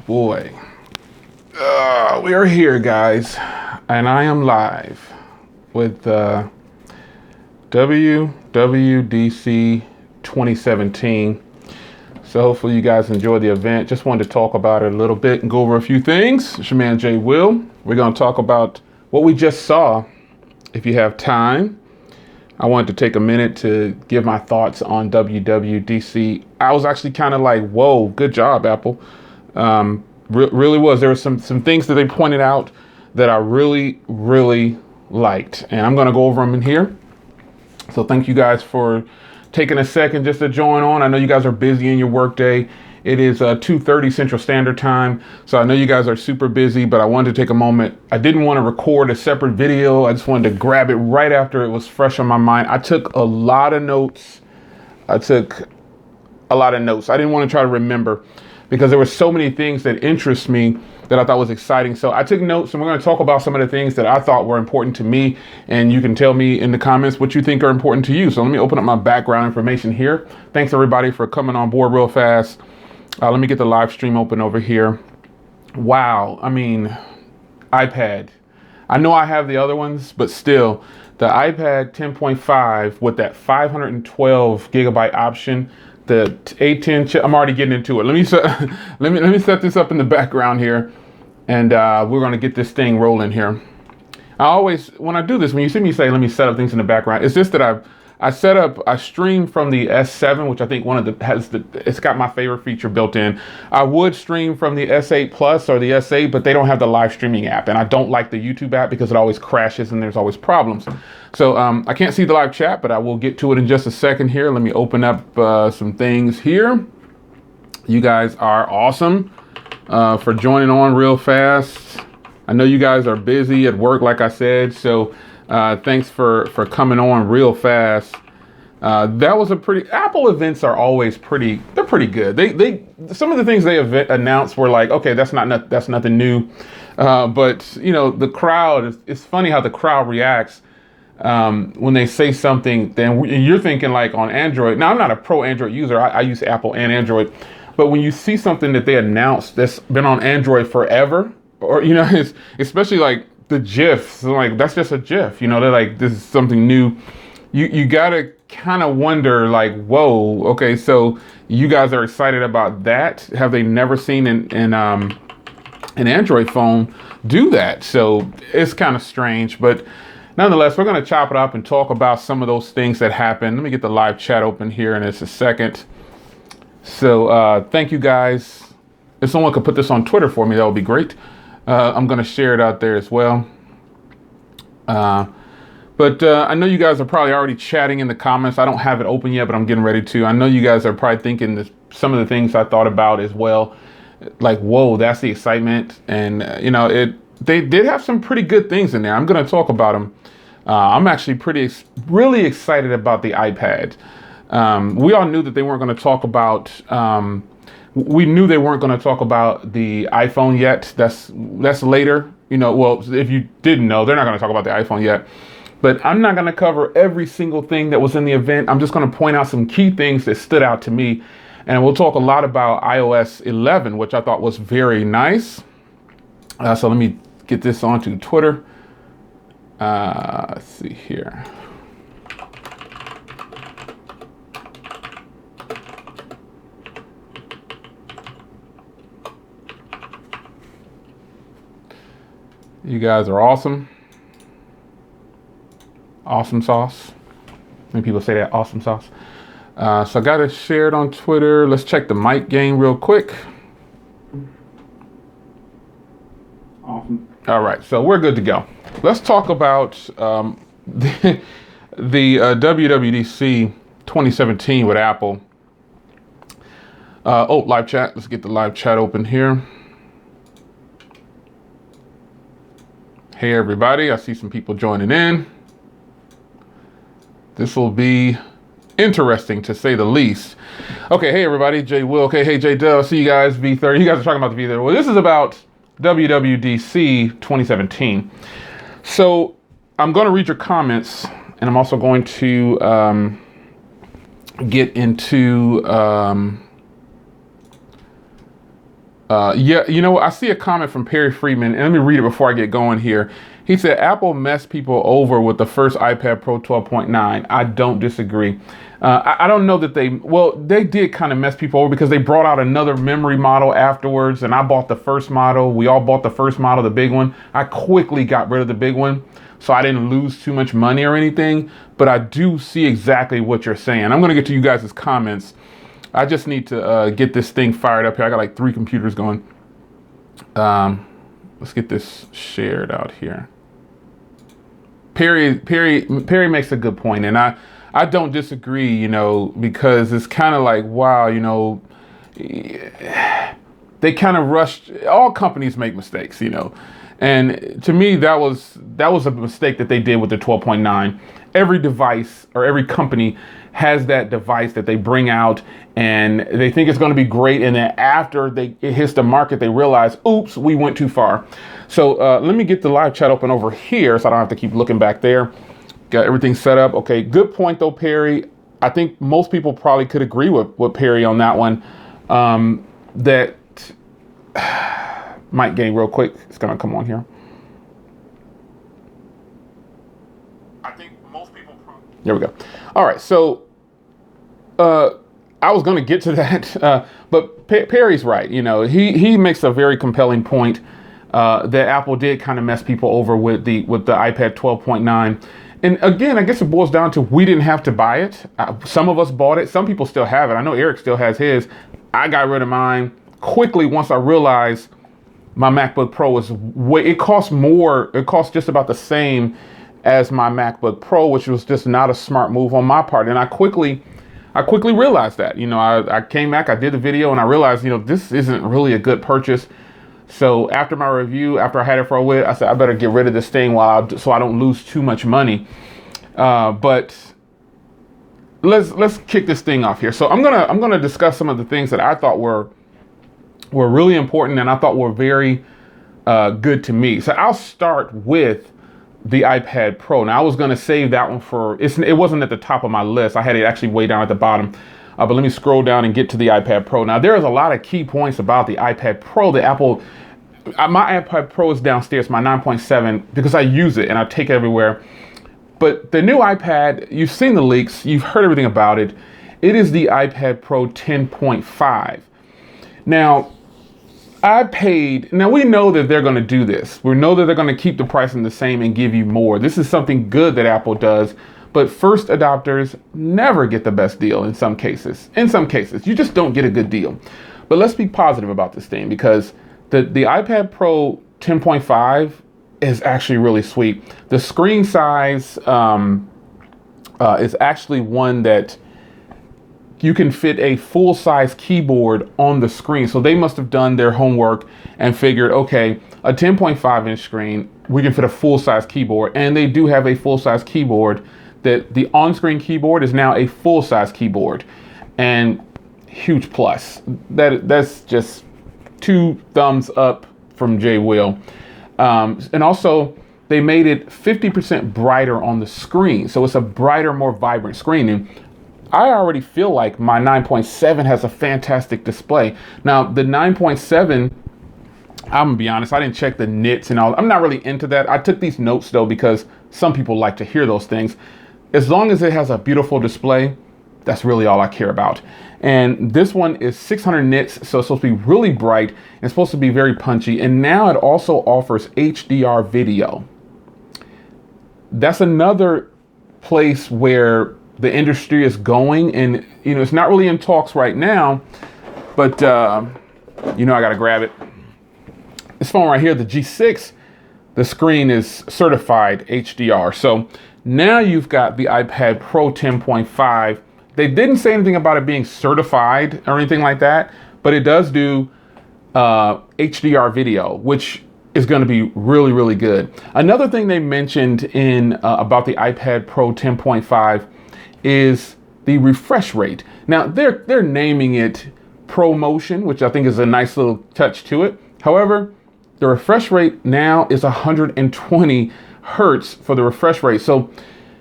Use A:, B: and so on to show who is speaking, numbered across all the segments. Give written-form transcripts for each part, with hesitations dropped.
A: boy. We are here, guys, and I am live with WWDC 2017. So hopefully you guys enjoy the event. Just wanted to talk about it a little bit and go over a few things. It's your man Jay Will. We're going to talk about what we just saw. If you have time, I wanted to take a minute to give my thoughts on WWDC. I was actually kind of like, whoa, good job, Apple. Really was. There were some things that they pointed out that I really liked. And I'm going to go over them in here. So thank you guys for taking a second just to join on. I know you guys are busy in your workday. It is 2:30 Central Standard Time. So I know you guys are super busy, but I wanted to take a moment. I didn't want to record a separate video. I just wanted to grab it right after it was fresh on my mind. I took a lot of notes. I didn't want to try to remember because there were so many things that interest me that I thought was exciting. So I took notes and we're going to talk about some of the things that I thought were important to me. And you can tell me in the comments what you think are important to you. So let me open up my background information here. Thanks everybody for coming on board real fast. Let me get the live stream open over here. Wow. I mean, iPad. I know I have the other ones, but still the iPad 10.5 with that 512 gigabyte option, the A10 chip. I'm already getting into it. Let me set this up in the background here, and we're going to get this thing rolling here. I always, when I do this, when you see me say, let me set up things in the background, it's just that I stream from the S7, which I think it's got my favorite feature built in. I would stream from the S8 Plus or the S8, but they don't have the live streaming app. And I don't like the YouTube app because it always crashes and there's always problems. So I can't see the live chat, but I will get to it in just a second here. Let me open up some things here. You guys are awesome for joining on real fast. I know you guys are busy at work, like I said, so thanks for coming on real fast. That was Apple events are always they're pretty good. They some of the things they announced were like, okay, that's nothing new. But you know, the crowd, it's funny how the crowd reacts when they say something, then you're thinking like on Android. Now I'm not a pro Android user. I use Apple and Android, but when you see something that they announced that's been on Android forever, or, you know, it's especially like the GIFs, like that's just a GIF, you know, they're like, this is something new. You gotta kind of wonder like, whoa, okay, so you guys are excited about that. Have they never seen an Android phone do that? So it's kind of strange, but nonetheless, we're gonna chop it up and talk about some of those things that happened. Let me get the live chat open here in just a second. So thank you guys. If someone could put this on Twitter for me, that would be great. I'm going to share it out there as well. But I know you guys are probably already chatting in the comments. I don't have it open yet, but I'm getting ready to. I know you guys are probably thinking some of the things I thought about as well. Like, whoa, that's the excitement. And, you know, they did have some pretty good things in there. I'm going to talk about them. I'm actually really excited about the iPad. We all knew that they weren't going to talk about... we knew they weren't going to talk about the iPhone yet. That's later. You know, well, if you didn't know, they're not going to talk about the iPhone yet. But I'm not going to cover every single thing that was in the event. I'm just going to point out some key things that stood out to me. And we'll talk a lot about iOS 11, which I thought was very nice. So let me get this onto Twitter. Let's see here. You guys are awesome. Awesome sauce. Many people say that, awesome sauce. So I got it shared on Twitter. Let's check the mic gain real quick. Awesome. All right, so we're good to go. Let's talk about the WWDC 2017 with Apple. Live chat. Let's get the live chat open here. Hey everybody, I see some people joining in. This will be interesting to say the least. Okay, hey everybody, Jay Will. Okay, hey Jay Dell, see you guys, V30. You guys are talking about the V30. Well, this is about WWDC 2017. So I'm going to read your comments, and I'm also going to get into Yeah, you know, I see a comment from Perry Friedman, and let me read it before I get going here. He said, Apple messed people over with the first iPad Pro 12.9. I don't disagree. I don't know that they did kind of mess people over because they brought out another memory model afterwards, and I bought the first model. We all bought the first model, the big one. I quickly got rid of the big one, so I didn't lose too much money or anything, but I do see exactly what you're saying. I'm going to get to you guys' comments. I just need to get this thing fired up here. I got like 3 computers going. Let's get this shared out here. Perry makes a good point, and I don't disagree, you know, because it's kind of like, wow, you know, they kind of rushed. All companies make mistakes, you know, and to me that was a mistake that they did with the 12.9. Every device or every company has that device that they bring out and they think it's going to be great, and then after it hits the market, they realize, oops, we went too far. So let me get the live chat open over here so I don't have to keep looking back there. Got everything set up. Okay, good point though, Perry. I think most people probably could agree with Perry on that one. That might gain real quick. It's gonna come on here. I think most people. There we go. All right, so I was going to get to that, but Perry's right. You know, he makes a very compelling point that Apple did kind of mess people over with the iPad 12.9. And again, I guess it boils down to we didn't have to buy it. Some of us bought it. Some people still have it. I know Eric still has his. I got rid of mine quickly once I realized my MacBook Pro it cost more. It cost just about the same as my MacBook Pro, which was just not a smart move on my part. And I quickly realized that, you know, I came back, I did the video, and I realized, you know, this isn't really a good purchase. So after my review, after I had it for a bit, I said, I better get rid of this thing so I don't lose too much money. But let's kick this thing off here. So I'm gonna discuss some of the things that I thought were really important and I thought were very good to me. So I'll start with the iPad Pro. Now I was going to save that one it wasn't at the top of my list. I had it actually way down at the bottom. But let me scroll down and get to the iPad Pro. Now there is a lot of key points about the iPad Pro that my iPad Pro is downstairs, my 9.7, because I use it and I take it everywhere. But the new iPad, you've seen the leaks, you've heard everything about it. It is the iPad Pro 10.5. Now, we know that they're going to do this. We know that they're going to keep the pricing the same and give you more. This is something good that Apple does, but first adopters never get the best deal in some cases. In some cases, you just don't get a good deal. But let's be positive about this thing because the iPad Pro 10.5 is actually really sweet. The screen size is actually one that you can fit a full-size keyboard on the screen. So they must have done their homework and figured, okay, a 10.5-inch screen, we can fit a full-size keyboard. And they do have a full-size keyboard that the on-screen keyboard is now a full-size keyboard. And huge plus. That's just 2 thumbs up from Jay Will. And also, they made it 50% brighter on the screen. So it's a brighter, more vibrant screen. And I already feel like my 9.7 has a fantastic display. Now, the 9.7, I'm gonna be honest, I didn't check the nits and all. I'm not really into that. I took these notes though because some people like to hear those things. As long as it has a beautiful display, that's really all I care about. And this one is 600 nits, so it's supposed to be really bright and it's supposed to be very punchy. And now it also offers HDR video. That's another place where the industry is going, and you know it's not really in talks right now, but you know I gotta grab it. This phone right here, the G6, the screen is certified HDR. So now you've got the iPad Pro 10.5. They didn't say anything about it being certified or anything like that, but it does do HDR video, which is going to be really, really good. Another thing they mentioned about the iPad Pro 10.5 is the refresh rate. Now they're naming it ProMotion, which I think is a nice little touch to it. However, the refresh rate now is 120 hertz for the refresh rate. So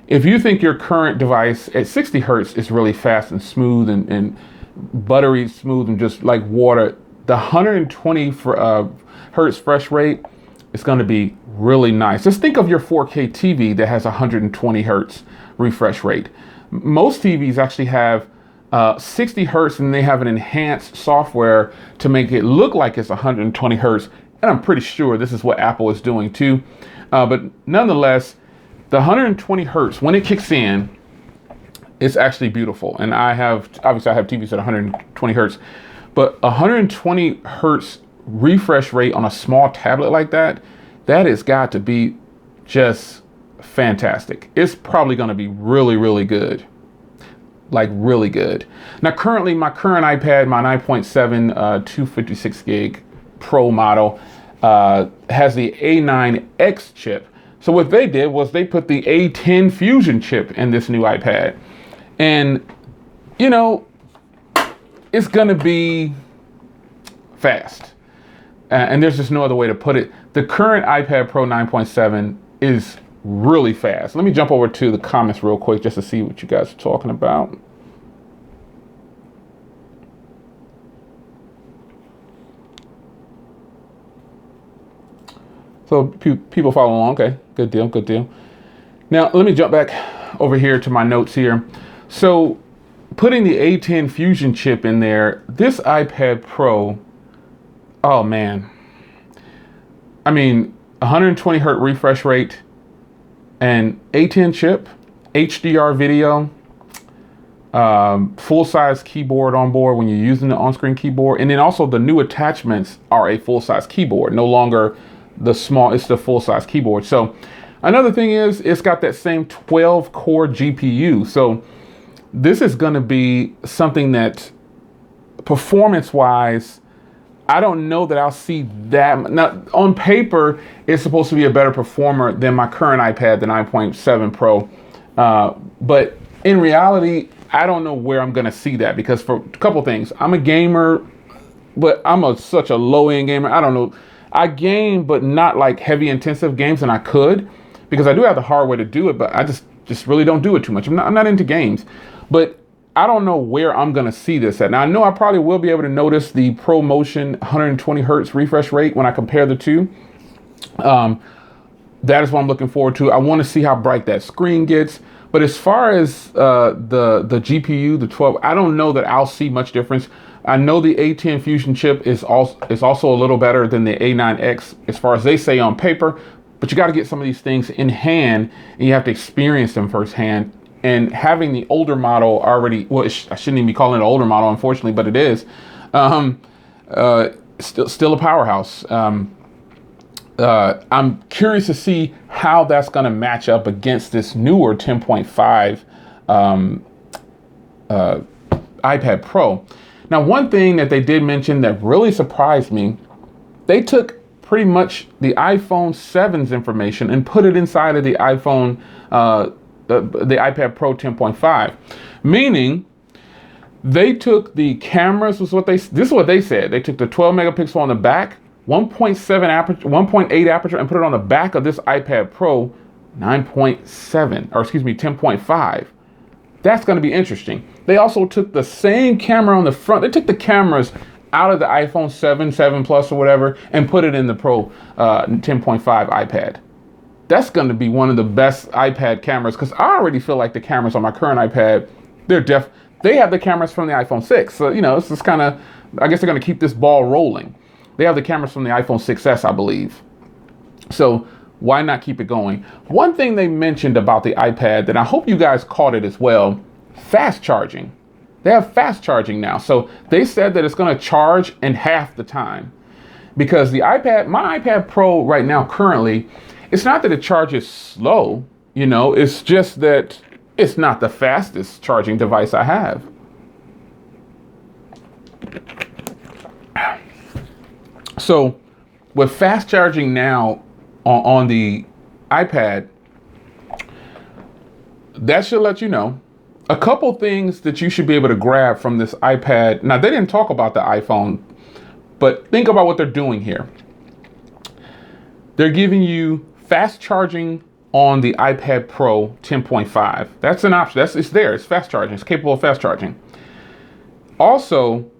A: if you think your current device at 60 hertz is really fast and smooth and buttery smooth and just like water, the 120 hertz refresh rate is going to be really nice. Just think of your 4K TV that has 120 hertz refresh rate. Most TVs actually have 60 hertz, and they have an enhanced software to make it look like it's 120 hertz. And I'm pretty sure this is what Apple is doing too. But nonetheless, the 120 hertz, when it kicks in, it's actually beautiful. And obviously I have TVs at 120 hertz, but 120 hertz refresh rate on a small tablet like that has got to be just fantastic. It's probably going to be really, really good. Like really good. Now, currently, my current iPad, my 9.7 256 gig Pro model, has the A9X chip. So what they did was they put the A10 Fusion chip in this new iPad. And, you know, it's going to be fast. And there's just no other way to put it. The current iPad Pro 9.7 is really fast. Let me jump over to the comments real quick just to see what you guys are talking about. So people follow along. Okay, good deal, good deal. Now let me jump back over here to my notes here. So putting the A10 Fusion chip in there, this iPad Pro, oh man. I mean, 120 hertz refresh rate, and A10 chip, HDR video, full-size keyboard on board when you're using the on-screen keyboard. And then also the new attachments are a full-size keyboard, no longer the small, it's the full-size keyboard. So another thing is it's got that same 12-core GPU. So this is going to be something that performance-wise, I don't know that I'll see that. Now, on paper, it's supposed to be a better performer than my current iPad, the 9.7 Pro. But in reality, I don't know where I'm going to see that, because for a couple things, I'm a gamer, but I'm such a low-end gamer. I don't know. I game, but not like heavy intensive games, and I could, because I do have the hardware to do it, but I just really don't do it too much. I'm not into games, but I don't know where I'm going to see this at. Now, I know I probably will be able to notice the ProMotion 120 hertz refresh rate when I compare the two. That is what I'm looking forward to. I want to see how bright that screen gets. But as far as the GPU, the 12, I don't know that I'll see much difference. I know the A10 Fusion chip is also a little better than the A9X as far as they say on paper. But you got to get some of these things in hand, and you have to experience them firsthand. And having the older model already, well, I shouldn't even be calling it an older model, unfortunately, but it is, still a powerhouse. I'm curious to see how that's going to match up against this newer 10.5 iPad Pro. Now, one thing that they did mention that really surprised me, they took pretty much the iPhone 7's information and put it inside of the iPhone the iPad Pro 10.5, meaning they took the cameras, this is what they said. They took the 12 megapixel on the back, 1.7 aperture, 1.8 aperture, and put it on the back of this iPad Pro 10.5. That's going to be interesting. They also took the same camera on the front. They took the cameras out of the iPhone 7 Plus or whatever, and put it in the Pro 10.5 iPad. That's going to be one of the best iPad cameras, because I already feel like the cameras on my current iPad, they have the cameras from the iPhone 6. So, you know, it's just kind of, I guess they're going to keep this ball rolling. They have the cameras from the iPhone 6S, I believe. So why not keep it going? One thing they mentioned about the iPad that I hope you guys caught it as well, fast charging. They have fast charging now. So they said that it's going to charge in half the time, because my iPad Pro right now currently, it's not that it charges slow, you know, it's just that it's not the fastest charging device I have. So with fast charging now on the iPad, that should let you know a couple things that you should be able to grab from this iPad. Now, they didn't talk about the iPhone, but think about what they're doing here. They're giving you fast charging on the iPad Pro 10.5. That's an option. It's there. It's fast charging. It's capable of fast charging. Also,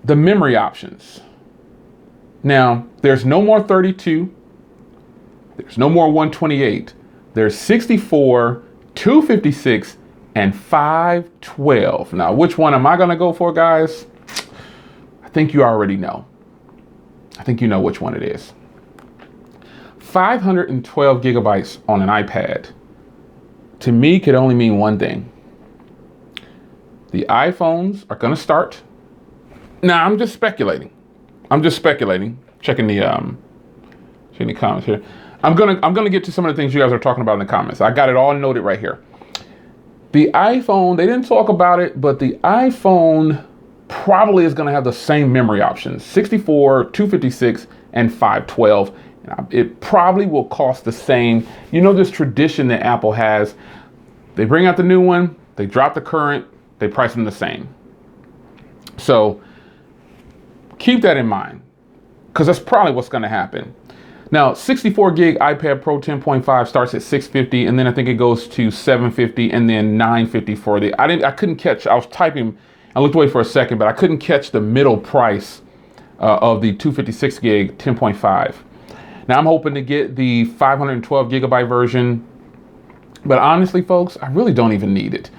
A: the memory options. Now, there's no more 32. There's no more 128. There's 64, 256, and 512. Now, which one am I going to go for, guys? I think you already know. I think you know which one it is. 512 gigabytes on an iPad, to me, could only mean one thing. The iPhones are going to start. Now, I'm just speculating. Checking the comments here. I'm gonna get to some of the things you guys are talking about in the comments. I got it all noted right here. The iPhone, they didn't talk about it, but the iPhone probably is gonna have the same memory options: 64, 256, and 512. It probably will cost the same. You know, this tradition that Apple has, they bring out the new one, they drop the current, they price them the same. So keep that in mind, because that's probably what's going to happen. Now, 64 gig iPad Pro 10.5 starts at $650, and then I think it goes to $750, and then $950 for the. I couldn't catch. I was typing. I looked away for a second, but I couldn't catch the middle price of the 256 gig 10.5. Now I'm hoping to get the 512 gigabyte version, but honestly, folks, I really don't even need it.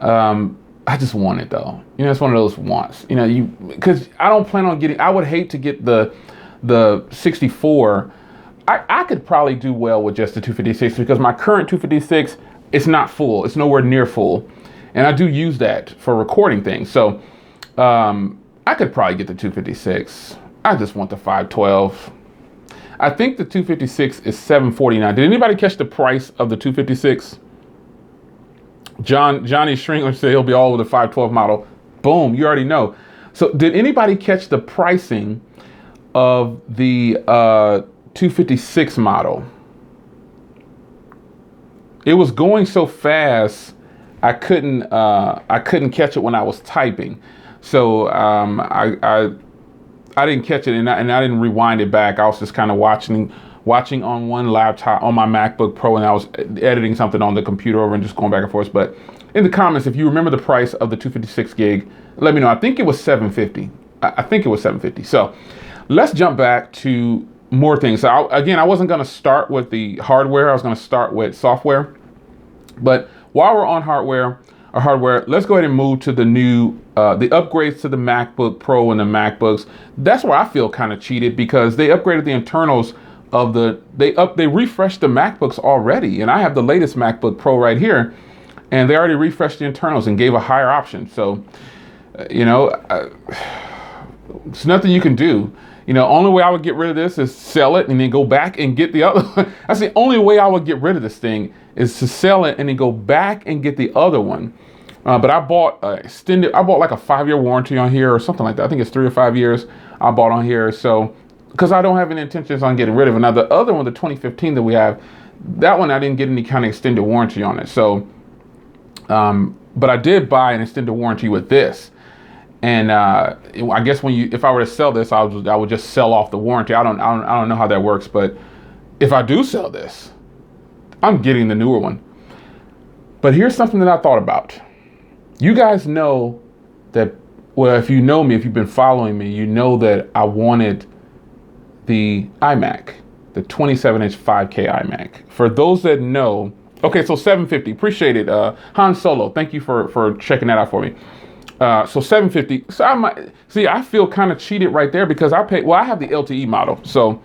A: I just want it though. You know, it's one of those wants. You know, because I don't plan on getting. I would hate to get the 64. I could probably do well with just the 256 because my current 256 is not full. It's nowhere near full, and I do use that for recording things. So I could probably get the 256. I just want the 512. I think the 256 is $749. Did anybody catch the price of the 256? Johnny Stringler said he'll be all over the 512 model. Boom, you already know. So did anybody catch the pricing of the 256 model? It was going so fast, I couldn't catch it when I was typing. So I didn't catch it, and I didn't rewind it back. I was just kind of watching on one laptop, on my MacBook Pro, and I was editing something on the computer over and just going back and forth. But in the comments, if you remember the price of the 256 gig, let me know. I think it was $750. I think it was $750. So let's jump back to more things. So I wasn't going to start with the hardware. I was going to start with software. But while we're on hardware, let's go ahead and move to the new, the upgrades to the MacBook Pro and the MacBooks. That's where I feel kind of cheated, because they upgraded the internals of they refreshed the MacBooks already. And I have the latest MacBook Pro right here, and they already refreshed the internals and gave a higher option. So, you know, it's nothing you can do. You know, only way I would get rid of this is sell it and then go back and get the other one. That's the only way I would get rid of this thing, is to sell it and then go back and get the other one. But I bought like a 5-year warranty on here or something like that. I think it's 3 or 5 years I bought on here. So, because I don't have any intentions on getting rid of it. Now, the other one, the 2015 that we have, that one I didn't get any kind of extended warranty on it. So, but I did buy an extended warranty with this. And I guess if I were to sell this, I would just sell off the warranty. I don't know how that works, but if I do sell this, I'm getting the newer one. But here's something that I thought about. You guys know that, well, if you know me, if you've been following me, you know that I wanted the iMac, the 27-inch 5K iMac. For those that know, okay, so $750. Appreciate it, Han Solo. Thank you for checking that out for me. So $750. So I feel kind of cheated right there, because I have the LTE model, so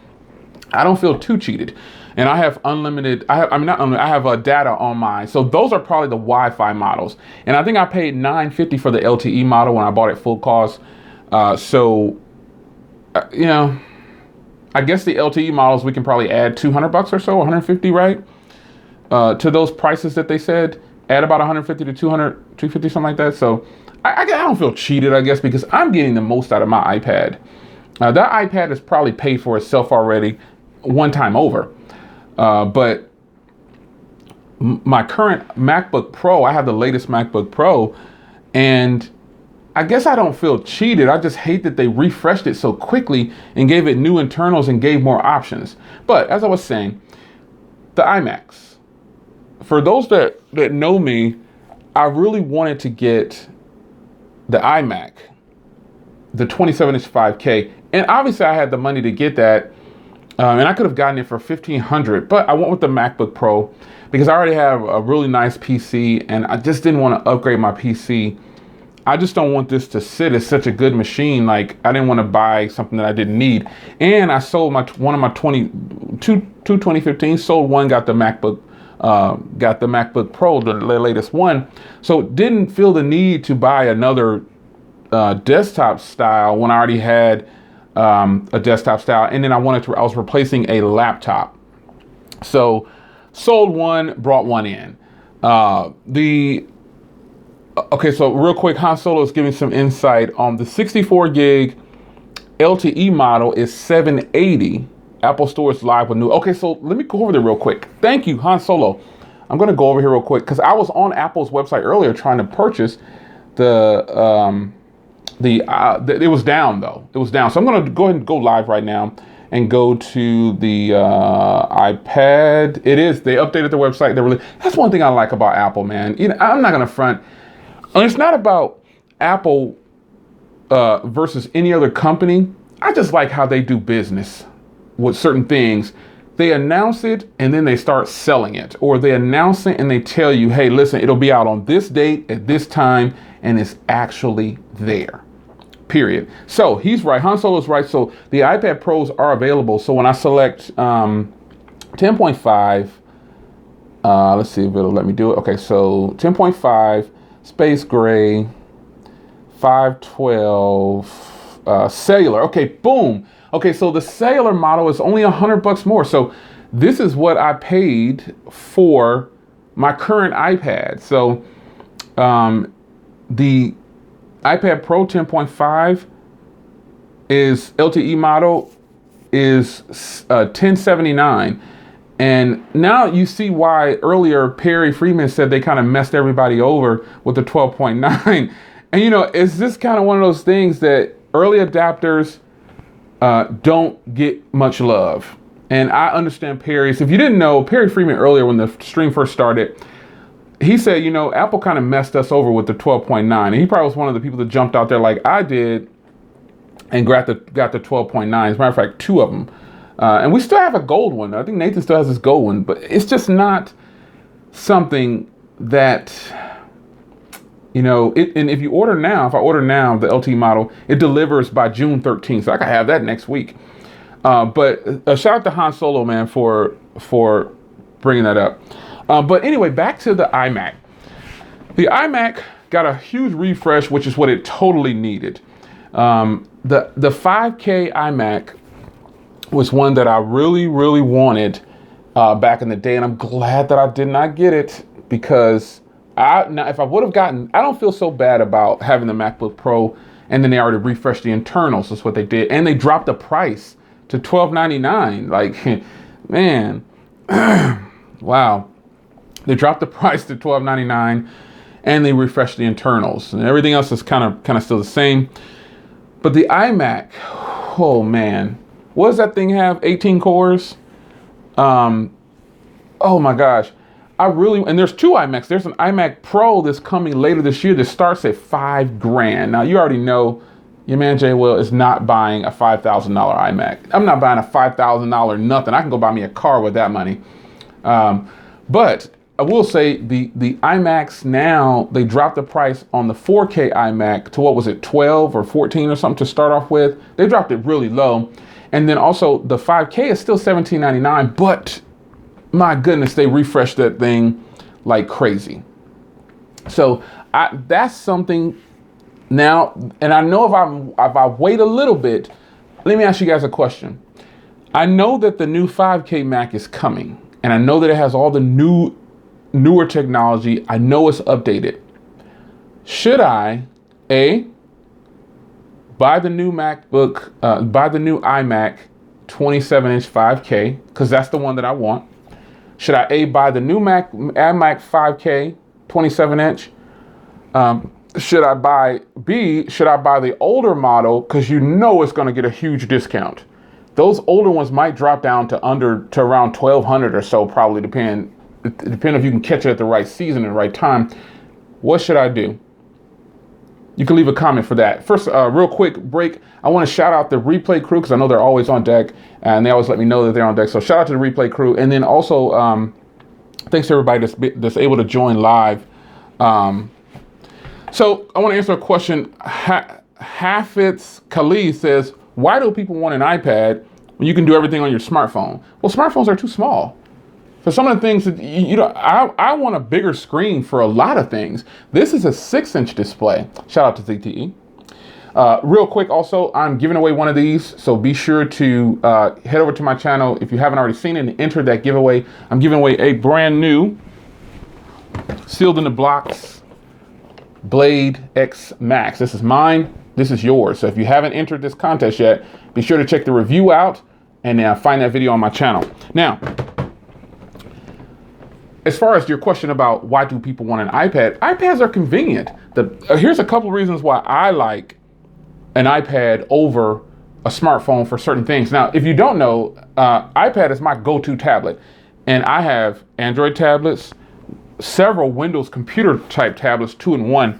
A: I don't feel too cheated. And I have unlimited, I have data on mine. So those are probably the Wi-Fi models. And I think I paid $950 for the LTE model when I bought it full cost. You know, I guess the LTE models, we can probably add $200 or so, 150, right? To those prices that they said, add about 150 to 200, 250, something like that. So I don't feel cheated, I guess, because I'm getting the most out of my iPad. That iPad has probably paid for itself already one time over. But my current MacBook Pro, I have the latest MacBook Pro, and I guess I don't feel cheated. I just hate that they refreshed it so quickly and gave it new internals and gave more options. But as I was saying, the iMacs, for those that know me, I really wanted to get the iMac, the 27-inch 5K. And obviously I had the money to get that. And I could have gotten it for $1,500, but I went with the MacBook Pro because I already have a really nice PC and I just didn't want to upgrade my PC. I just don't want this to sit as such a good machine. Like, I didn't want to buy something that I didn't need. And I sold one of my 2015, sold one, got the MacBook Pro, the latest one. So didn't feel the need to buy another desktop style when I already had a desktop style. And then I was replacing a laptop. So sold one, brought one in. Okay, so real quick, Han Solo is giving some insight on the 64 gig LTE model is $780. Apple Store is live with new. Okay, so let me go over there real quick. Thank you, Han Solo. I'm going to go over here real quick because I was on Apple's website earlier trying to purchase it was down though. It was down. So I'm going to go ahead and go live right now and go to the iPad. They updated the website. That's one thing I like about Apple, man. You know, I'm not going to front. And it's not about Apple versus any other company. I just like how they do business with certain things. They announce it and then they start selling it, or they announce it and they tell you, hey, listen, it'll be out on this date at this time, and it's actually there. Period. So he's right. Han Solo's right. So the iPad Pros are available. So when I select 10.5, let's see if it'll let me do it. Okay, so 10.5, space gray, 512, cellular. Okay, boom. Okay, so the cellular model is only $100 more. So this is what I paid for my current iPad. So the iPad Pro 10.5 is LTE model is $1,079. And now you see why earlier Perry Freeman said they kind of messed everybody over with the 12.9. And you know, it's just kind of one of those things that early adapters don't get much love. And I understand Perry's. If you didn't know, Perry Freeman earlier when the stream first started, he said, you know, Apple kind of messed us over with the 12.9. And he probably was one of the people that jumped out there like I did and got the 12.9. As a matter of fact, two of them. And we still have a gold one. I think Nathan still has his gold one, but it's just not something that, you know, and if you order now, if I order now the LTE model, it delivers by June 13th. So I can have that next week. But shout out to Han Solo, man, for bringing that up. But anyway, back to the iMac. The iMac got a huge refresh, which is what it totally needed. The 5K iMac was one that I really, really wanted back in the day, and I'm glad that I did not get it because if I would have gotten, I don't feel so bad about having the MacBook Pro, and then they already refreshed the internals. That's what they did, and they dropped the price to $12.99. Like, man, wow. They dropped the price to $12.99, and they refreshed the internals, and everything else is kind of still the same. But the iMac, oh man, what does that thing have? 18 cores. Oh my gosh, and there's two iMacs. There's an iMac Pro that's coming later this year that starts at $5,000. Now you already know your man Jay Will is not buying a $5,000 iMac. I'm not buying a $5,000 nothing. I can go buy me a car with that money. But I will say the iMacs now, they dropped the price on the 4K iMac to what was it, 12 or 14 or something to start off with. They dropped it really low. And then also the 5K is still $17.99, but my goodness, they refreshed that thing like crazy. So that's something now, and I know if I wait a little bit, let me ask you guys a question. I know that the new 5K Mac is coming, and I know that it has all the newer technology. I know it's updated. Should I, buy the new MacBook, buy the new iMac 27-inch 5K, because that's the one that I want? Should I buy the new iMac 5K 27-inch? Should I buy the older model, because you know it's going to get a huge discount? Those older ones might drop down to around $1,200 or so, probably depending if you can catch it at the right season and the right time. What should I do? you can leave a comment for that. First, real quick break. I want to shout out the replay crew because I know they're always on deck and they always let me know that they're on deck. So shout out to the replay crew. And then also, thanks to everybody that's able to join live. So I want to answer a question. Hafitz Khalid says, why do people want an iPad when you can do everything on your smartphone? Well, smartphones are too small. For some of the things that, I want a bigger screen for a lot of things. This is a 6-inch display. Shout out to ZTE. Real quick, also, I'm giving away one of these, so be sure to head over to my channel if you haven't already seen it and enter that giveaway. I'm giving away a brand new, sealed in the blocks, Blade X Max. This is mine. This is yours. So if you haven't entered this contest yet, be sure to check the review out and find that video on my channel. Now, as far as your question about why do people want an iPad, iPads are convenient. Here's a couple of reasons why I like an iPad over a smartphone for certain things. Now, if you don't know, iPad is my go-to tablet, and I have Android tablets, several Windows computer type tablets, 2-in-1,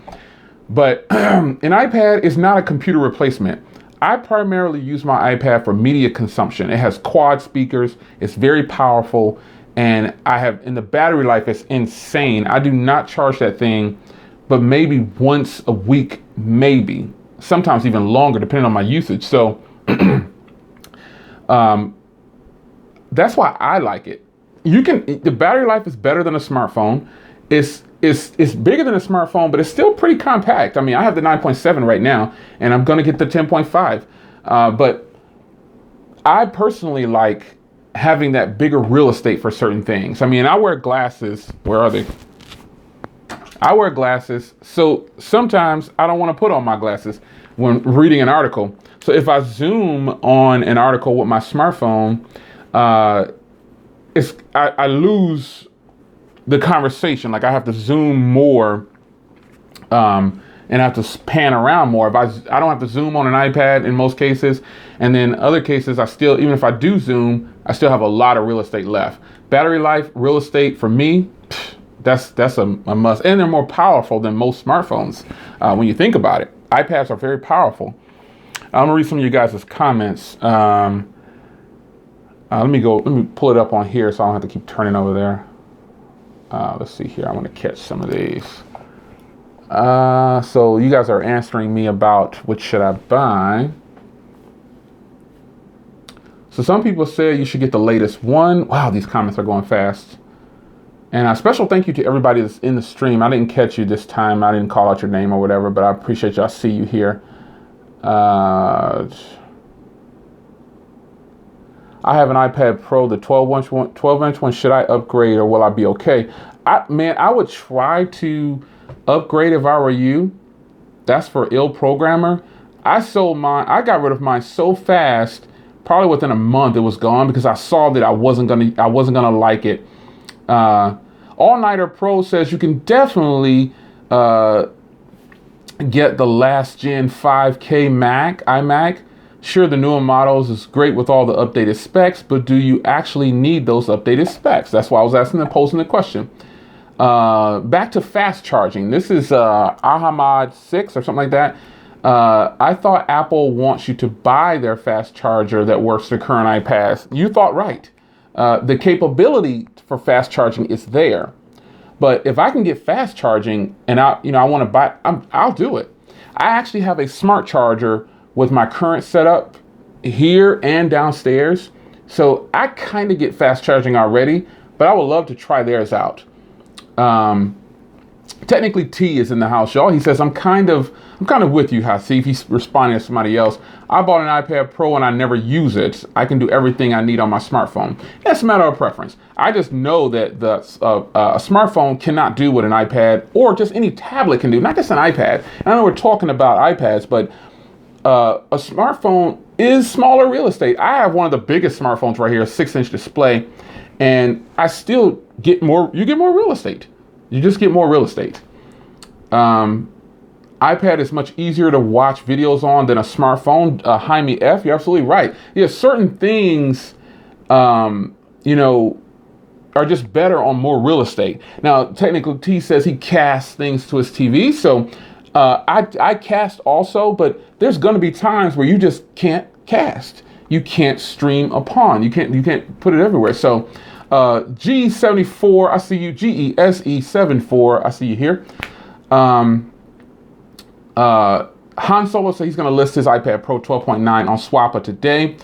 A: but an iPad is not a computer replacement. I primarily use my iPad for media consumption. It has quad speakers, it's very powerful, and the battery life is insane. I do not charge that thing, but maybe once a week, maybe. Sometimes even longer, depending on my usage. So that's why I like it. The battery life is better than a smartphone. It's bigger than a smartphone, but it's still pretty compact. I mean, I have the 9.7 right now, and I'm gonna get the 10.5. But I personally like having that bigger real estate for certain things. I mean, I wear glasses. Where are they? I wear glasses, so sometimes I don't want to put on my glasses when reading an article. So if I zoom on an article with my smartphone, I lose the conversation. Like I have to zoom more, and I have to pan around more. If I don't have to zoom on an iPad in most cases, and then other cases even if I do zoom, I still have a lot of real estate left. Battery life, real estate for me, that's a must. And they're more powerful than most smartphones when you think about it. iPads are very powerful. I'm gonna read some of you guys' comments. Let me pull it up on here so I don't have to keep turning over there. Let's see here, I want to catch some of these. So you guys are answering me about which should I buy. So some people say you should get the latest one. Wow, these comments are going fast. And a special thank you to everybody that's in the stream. I didn't catch you this time. I didn't call out your name or whatever, but I appreciate you. I see you here. I have an iPad Pro, the 12-inch one. Should I upgrade or will I be okay? I would try to upgrade if I were you. That's for ill programmer. I sold mine. I got rid of mine so fast. Probably within a month it was gone because I saw that I wasn't gonna like it. All Nighter Pro says you can definitely get the last gen 5K iMac. Sure, the newer models is great with all the updated specs, but do you actually need those updated specs? That's why I was posing the question. Back to fast charging. This is Ahmad 6 or something like that. I thought Apple wants you to buy their fast charger that works the current iPads. You thought right. The capability for fast charging is there, but if I can get fast charging and I want to buy, I'll do it. I actually have a smart charger with my current setup here and downstairs, so I kind of get fast charging already. But I would love to try theirs out. Technically, T is in the house, y'all. He says, I'm kind of with you, Hasif. He's responding to somebody else. I bought an iPad Pro and I never use it. I can do everything I need on my smartphone. That's a matter of preference. I just know that a smartphone cannot do what an iPad or just any tablet can do, not just an iPad. And I know we're talking about iPads, but a smartphone is smaller real estate. I have one of the biggest smartphones right here, a 6-inch display, and I still get more. You get more real estate. You just get more real estate. iPad is much easier to watch videos on than a smartphone. Jaime F, you're absolutely right. Yeah, certain things, are just better on more real estate. Now, Technical T says he casts things to his TV, so I cast also, but there's going to be times where you just can't cast. You can't stream upon. You can't put it everywhere. So G74, I see you. GESE74, I see you here. Han Solo said he's going to list his iPad Pro 12.9 on Swappa today.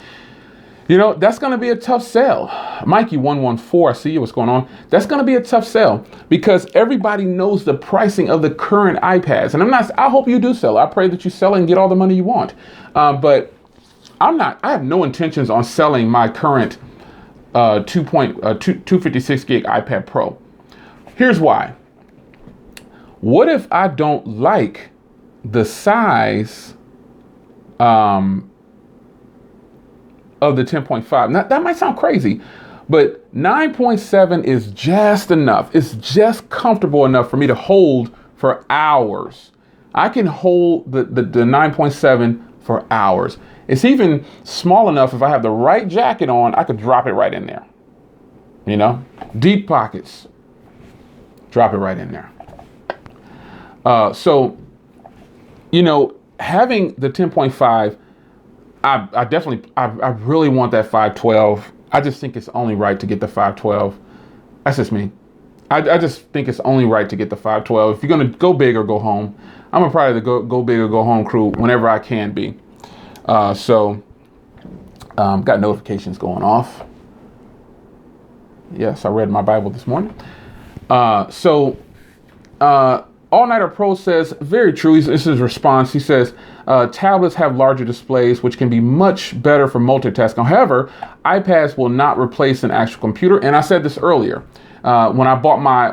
A: You know, that's going to be a tough sell. Mikey114, I see you. What's going on? That's going to be a tough sell because everybody knows the pricing of the current iPads. And I hope you do sell. I pray that you sell it and get all the money you want. But I have no intentions on selling my current 256 gig iPad Pro. Here's why. What if I don't like the size of the 10.5? Now, that might sound crazy, but 9.7 is just enough. It's just comfortable enough for me to hold for hours. I can hold the 9.7 for hours. It's even small enough if I have the right jacket on, I could drop it right in there. You know, deep pockets, drop it right in there. So, you know, having the 10.5, I really want that 512. I just think it's only right to get the 512. That's just me. I just think it's only right to get the 512. If you're going to go big or go home, I'm a probably the go big or go home crew whenever I can be. Got notifications going off. Yes, I read my Bible this morning. All Nighter Pro says, very true. This is his response. He says, tablets have larger displays, which can be much better for multitasking. However, iPads will not replace an actual computer. And I said this earlier, when I bought my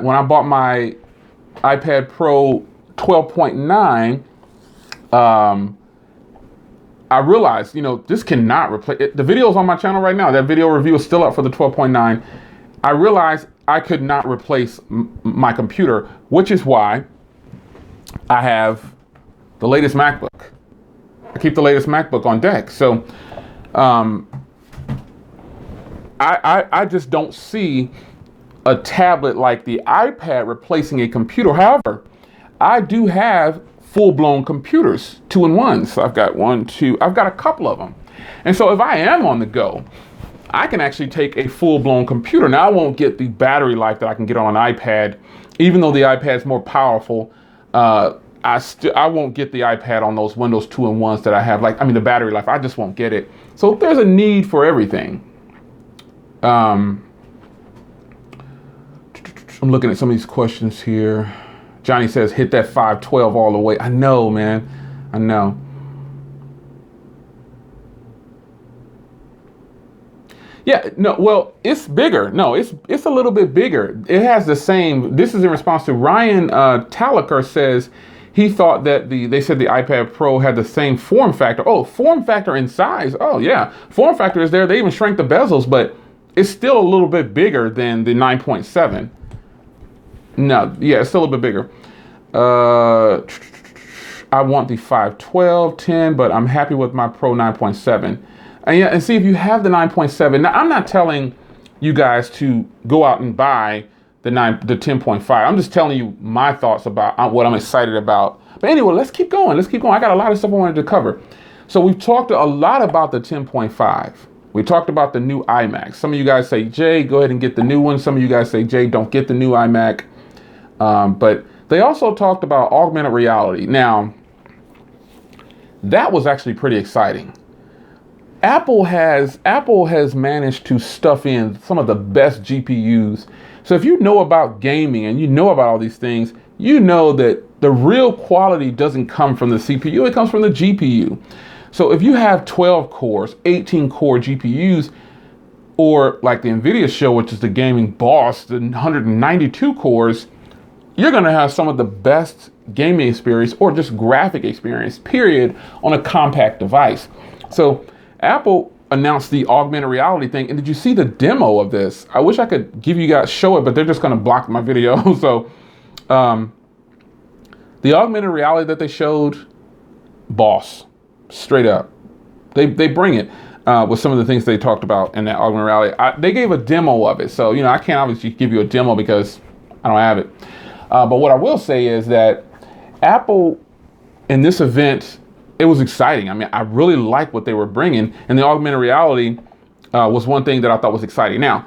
A: iPad Pro 12.9, I realized, you know, this cannot replace it. The video's on my channel right now. That video review is still up for the 12.9. I realized I could not replace my computer, which is why I have the latest MacBook. I keep the latest MacBook on deck. So I just don't see a tablet like the iPad replacing a computer. However, I do have full-blown computers, 2-in-1s. So I've got I've got a couple of them. And so if I am on the go, I can actually take a full-blown computer. Now, I won't get the battery life that I can get on an iPad, even though the iPad's more powerful. I won't get the iPad on those Windows 2-in-1s that I have. The battery life, I just won't get it. So there's a need for everything. I'm looking at some of these questions here. Johnny says, hit that 512 all the way. I know, man. I know. Yeah, no, well, it's bigger. No, it's a little bit bigger. It has the same, this is in response to Ryan Talaker says he thought that they said the iPad Pro had the same form factor. Oh, form factor and size. Oh, yeah. Form factor is there. They even shrank the bezels, but it's still a little bit bigger than the 9.7. No, yeah, it's still a bit bigger. I want the 512, 10, but I'm happy with my Pro 9.7. And see if you have the 9.7. Now, I'm not telling you guys to go out and buy the 10.5. I'm just telling you my thoughts about what I'm excited about. But anyway, let's keep going. I got a lot of stuff I wanted to cover. So we've talked a lot about the 10.5. We talked about the new iMac. Some of you guys say, Jay, go ahead and get the new one. Some of you guys say, Jay, don't get the new iMac. But they also talked about augmented reality. Now, that was actually pretty exciting. Apple has managed to stuff in some of the best GPUs. So if you know about gaming and you know about all these things, you know that the real quality doesn't come from the CPU, it comes from the GPU. So if you have 12 cores, 18 core GPUs, or like the NVIDIA show, which is the gaming boss, the 192 cores, you're gonna have some of the best gaming experience or just graphic experience, period, on a compact device. So Apple announced the augmented reality thing. And did you see the demo of this? I wish I could give you guys, show it, but they're just gonna block my video. So the augmented reality that they showed, boss, straight up. They bring it with some of the things they talked about in that augmented reality. They gave a demo of it. So, you know, I can't obviously give you a demo because I don't have it. But what I will say is that Apple in this event, it was exciting. I mean, I really liked what they were bringing, and the augmented reality was one thing that I thought was exciting. Now,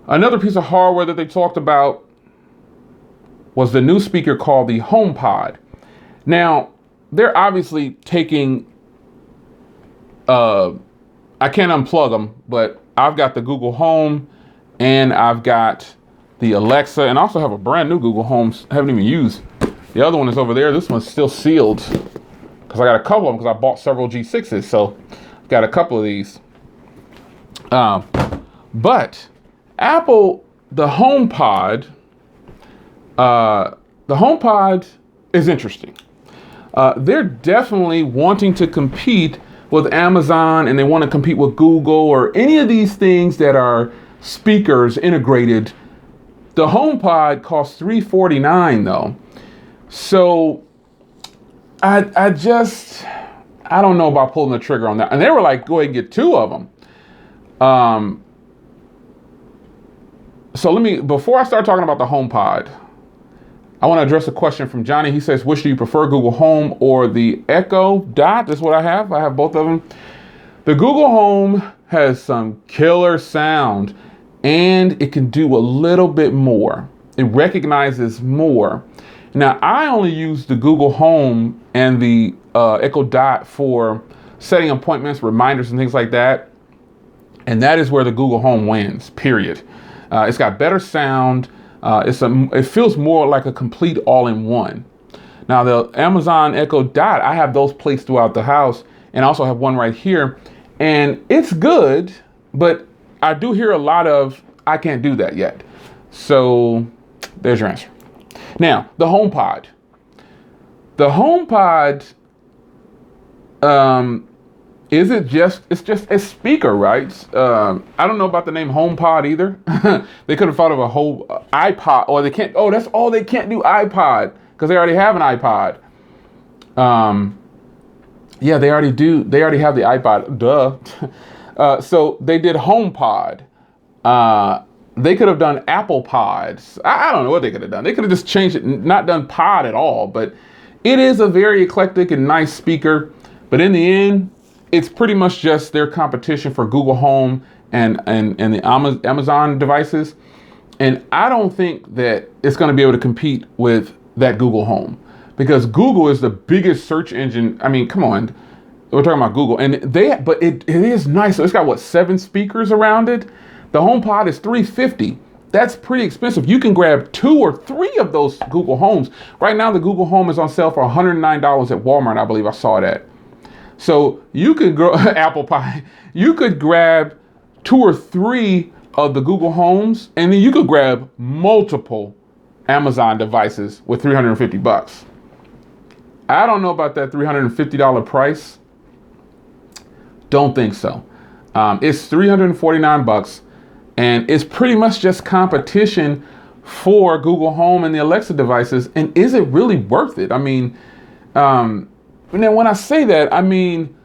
A: another piece of hardware that they talked about was the new speaker called the HomePod. Now, they're obviously taking, I can't unplug them, but I've got the Google Home and I've got the Alexa, and I also have a brand new Google Home I haven't even used. The other one is over there. This one's still sealed because I got a couple of them because I bought several G6s. So I've got a couple of these. But Apple, the HomePod is interesting. They're definitely wanting to compete with Amazon, and they want to compete with Google or any of these things that are speakers integrated. The HomePod costs $349 though. So I don't know about pulling the trigger on that. And they were like, go ahead and get 2 of them. So before I start talking about the HomePod, I want to address a question from Johnny. He says, which do you prefer, Google Home or the Echo Dot? That's what I have. I have both of them. The Google Home has some killer sound, and it can do a little bit more. It recognizes more. Now, I only use the Google Home and the Echo Dot for setting appointments, reminders, and things like that. And that is where the Google Home wins, period. It's got better sound. It feels more like a complete all-in-one. Now, the Amazon Echo Dot, I have those placed throughout the house, and I also have one right here. And it's good, but I do hear a lot of, I can't do that yet. So there's your answer. Now, the HomePod. The HomePod, it's just a speaker, right? I don't know about the name HomePod either. They could have thought of a whole iPod, or they can't, that's all they can't do, iPod, because they already have an iPod. Yeah, they already do. They already have the iPod, duh. So they did HomePod. They could have done Apple Pods. I don't know what they could have done. They could have just changed it, not done pod at all. But it is a very eclectic and nice speaker. But in the end, it's pretty much just their competition for Google Home and the Amazon devices. And I don't think that it's going to be able to compete with that Google Home, because Google is the biggest search engine. I mean, come on. We're talking about Google, and but it is nice. So it's got 7 speakers around it. The HomePod is $350. That's pretty expensive. You can grab 2 or 3 of those Google Homes. Right now, the Google Home is on sale for $109 at Walmart. I believe I saw that. So you could grow Apple Pie. You could grab 2 or 3 of the Google Homes, and then you could grab multiple Amazon devices with $350. I don't know about that $350 price. Don't think so. It's $349, and it's pretty much just competition for Google Home and the Alexa devices. And is it really worth it? I mean, now when I say that, I mean,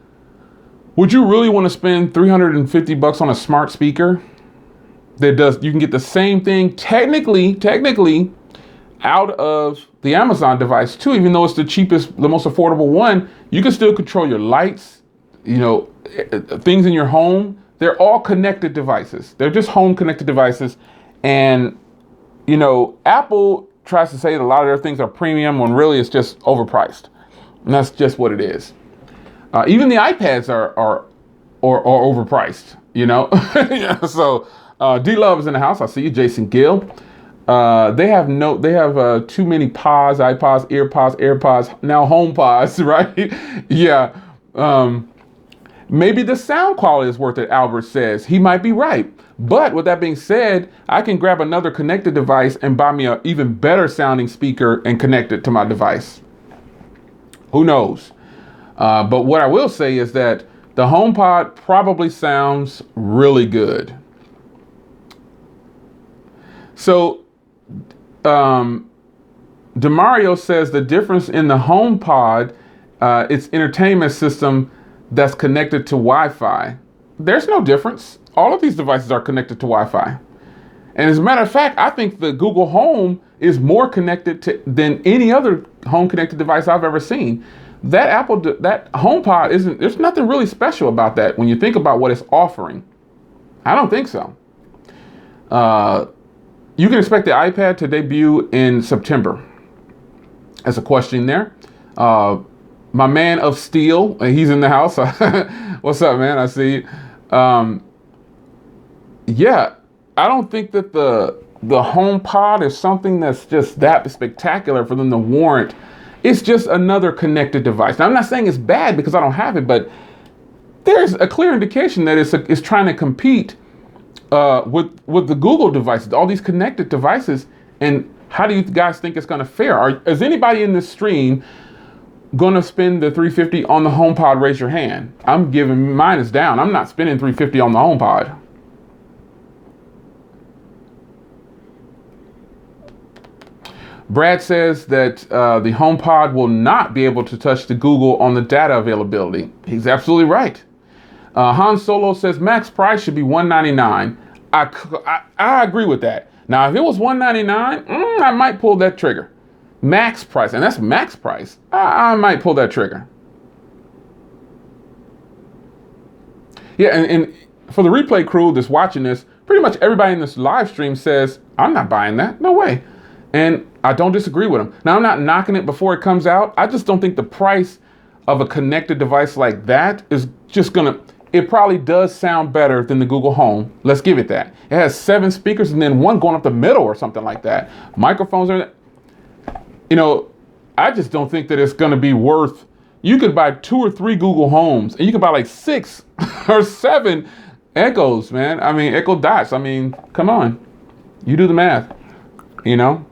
A: would you really want to spend $350 on a smart speaker that you can get the same thing technically out of the Amazon device too, even though it's the cheapest, the most affordable one? You can still control your lights, things in your home. They're all connected devices. They're just home connected devices. And, Apple tries to say that a lot of their things are premium when really it's just overpriced. And that's just what it is. Even the iPads are overpriced, Yeah, so D-Love is in the house. I see you, Jason Gill. They have too many pods, iPods, EarPods, AirPods, now HomePods, right? Yeah. Maybe the sound quality is worth it, Albert says. He might be right. But with that being said, I can grab another connected device and buy me an even better sounding speaker and connect it to my device. Who knows? But what I will say is that the HomePod probably sounds really good. So, DeMario says the difference in the HomePod, its entertainment system that's connected to Wi-Fi. There's no difference. All of these devices are connected to Wi-Fi. And as a matter of fact, I think the Google Home is more connected than any other home connected device I've ever seen. That HomePod there's nothing really special about that when you think about what it's offering. I don't think so. You can expect the iPad to debut in September. As a question there. My man of steel, he's in the house. What's up, man? I see. Yeah, I don't think that the HomePod is something that's just that spectacular for them to warrant. It's just another connected device. Now, I'm not saying it's bad because I don't have it, but there's a clear indication that it's trying to compete with the Google devices, all these connected devices. And how do you guys think it's going to fare? Is anybody in this stream going to spend the $350 on the HomePod? Raise your hand. I'm giving mine is down. I'm not spending $350 on the HomePod. Brad says that the HomePod will not be able to touch the Google on the data availability. He's absolutely right. Han Solo says max price should be $199. I agree with that. Now, if it was $199, I might pull that trigger. Max price, and that's max price. I might pull that trigger. Yeah, and for the replay crew that's watching this, pretty much everybody in this live stream says, I'm not buying that. No way. And I don't disagree with them. Now, I'm not knocking it before it comes out. I just don't think the price of a connected device like that is just going to... It probably does sound better than the Google Home. Let's give it that. It has 7 speakers and then one going up the middle or something like that. Microphones are... You know, I just don't think that it's going to be worth... You could buy 2 or 3 Google Homes and you could buy like 6 or 7 Echoes, man. I mean, Echo Dots. I mean, come on. You do the math, you know?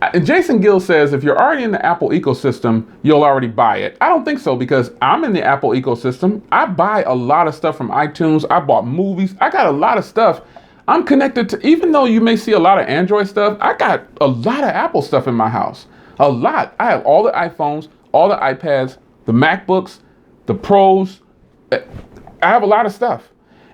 A: And Jason Gill says, if you're already in the Apple ecosystem, you'll already buy it. I don't think so, because I'm in the Apple ecosystem. I buy a lot of stuff from iTunes. I bought movies. I got a lot of stuff. I'm connected to, even though you may see a lot of Android stuff, I got a lot of Apple stuff in my house. A lot. I have all the iPhones, all the iPads, the MacBooks, the Pros. I have a lot of stuff.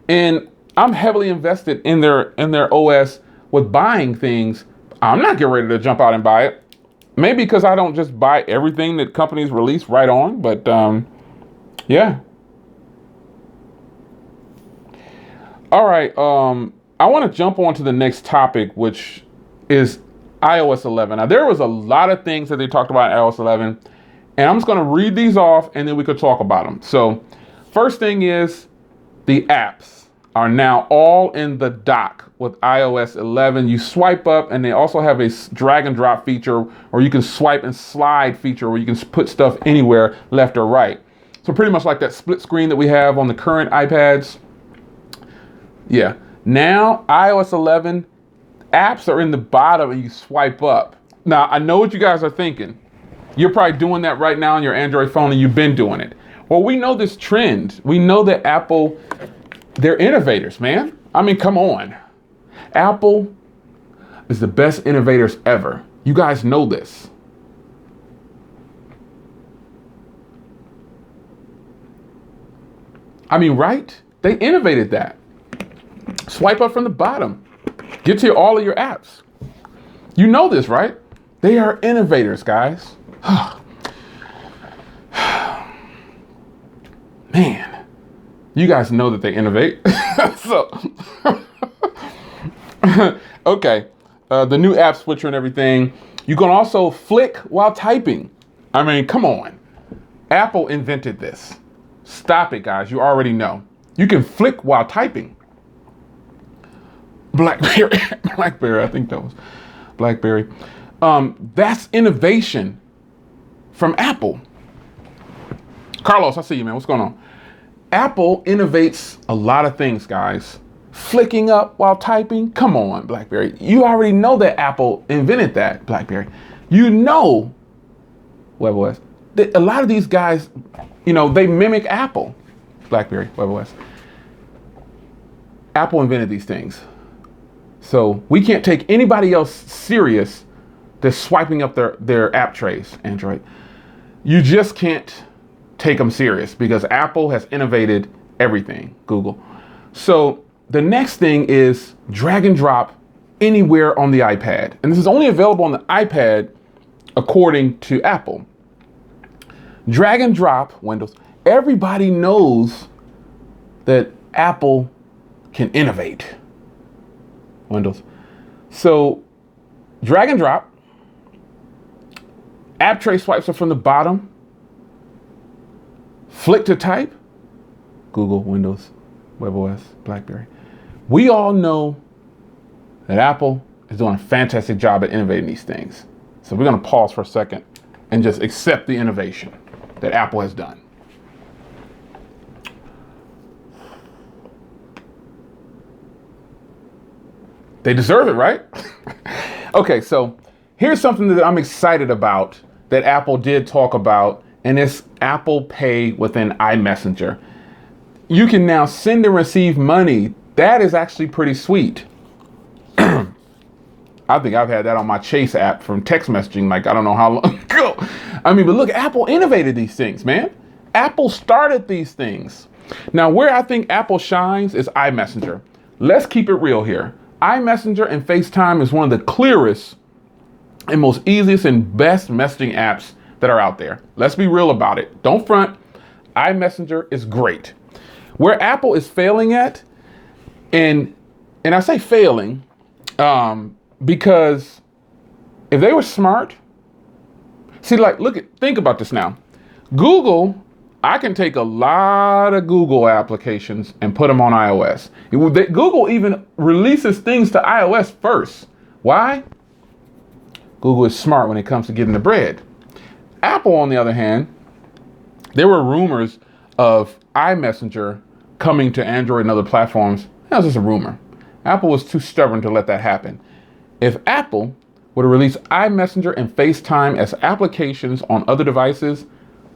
A: And I'm heavily invested in their OS with buying things. I'm not getting ready to jump out and buy it. Maybe because I don't just buy everything that companies release right on, but yeah. All right, I want to jump on to the next topic, which is iOS 11. Now, there was a lot of things that they talked about in iOS 11, and I'm just going to read these off, and then we could talk about them. So, first thing is the apps are now all in the dock with iOS 11. You swipe up, and they also have a drag and drop feature, or you can swipe and slide feature where you can put stuff anywhere, left or right. So pretty much like that split screen that we have on the current iPads. Yeah. Now, iOS 11, apps are in the bottom and you swipe up. Now, I know what you guys are thinking. You're probably doing that right now on your Android phone, and you've been doing it. Well, we know this trend. We know that Apple... They're innovators, man. I mean, come on. Apple is the best innovators ever. You guys know this. I mean, right? They innovated that. Swipe up from the bottom. Get to all of your apps. You know this, right? They are innovators, guys. Man. You guys know that they innovate. So, okay. The new app switcher and everything. You can also flick while typing. I mean, come on. Apple invented this. Stop it, guys. You already know. You can flick while typing. BlackBerry, I think that was BlackBerry. That's innovation from Apple. Carlos, I see you, man. What's going on? Apple innovates a lot of things, guys. Flicking up while typing. Come on, BlackBerry. You already know that Apple invented that, BlackBerry. You know, WebOS. A lot of these guys, you know, they mimic Apple. BlackBerry, WebOS. Apple invented these things. So we can't take anybody else serious that's swiping up their app trays, Android. You just can't take them serious because Apple has innovated everything, Google. So the next thing is drag and drop anywhere on the iPad. And this is only available on the iPad according to Apple. Drag and drop Windows. Everybody knows that Apple can innovate Windows. So drag and drop. App tray swipes are from the bottom. Flick to type. Google, Windows, WebOS, BlackBerry. We all know that Apple is doing a fantastic job at innovating these things. So we're going to pause for a second and just accept the innovation that Apple has done. They deserve it, right? Okay, so here's something that I'm excited about that Apple did talk about, and it's Apple Pay within iMessenger. You can now send and receive money. That is actually pretty sweet. I think I've had that on my Chase app from text messaging, like I don't know how long ago. I mean, but look, Apple innovated these things, man. Apple started these things. Now, where I think Apple shines is iMessenger. Let's keep it real here. iMessenger and FaceTime is one of the clearest and most easiest and best messaging apps that are out there. Let's be real about it. Don't front. iMessenger is great. Where Apple is failing at, and I say failing, because if they were smart, see, like, think about this now. Google, I can take a lot of Google applications and put them on iOS. Google even releases things to iOS first. Why? Google is smart when it comes to getting the bread. Apple, on the other hand, there were rumors of iMessenger coming to Android and other platforms. That was just a rumor. Apple was too stubborn to let that happen. If Apple were to release iMessenger and FaceTime as applications on other devices,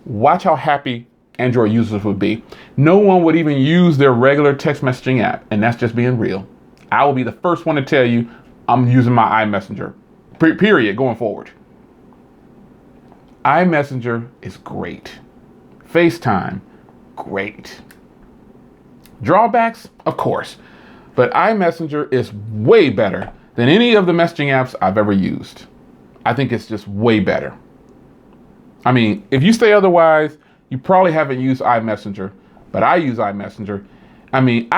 A: watch how happy Android users would be. No one would even use their regular text messaging app, and that's just being real. I will be the first one to tell you I'm using my iMessenger, period, going forward. iMessenger is great. FaceTime, great. Drawbacks, of course, but iMessenger is way better than any of the messaging apps I've ever used. I think it's just way better. I mean, if you say otherwise, you probably haven't used iMessenger, but I use iMessenger. I mean,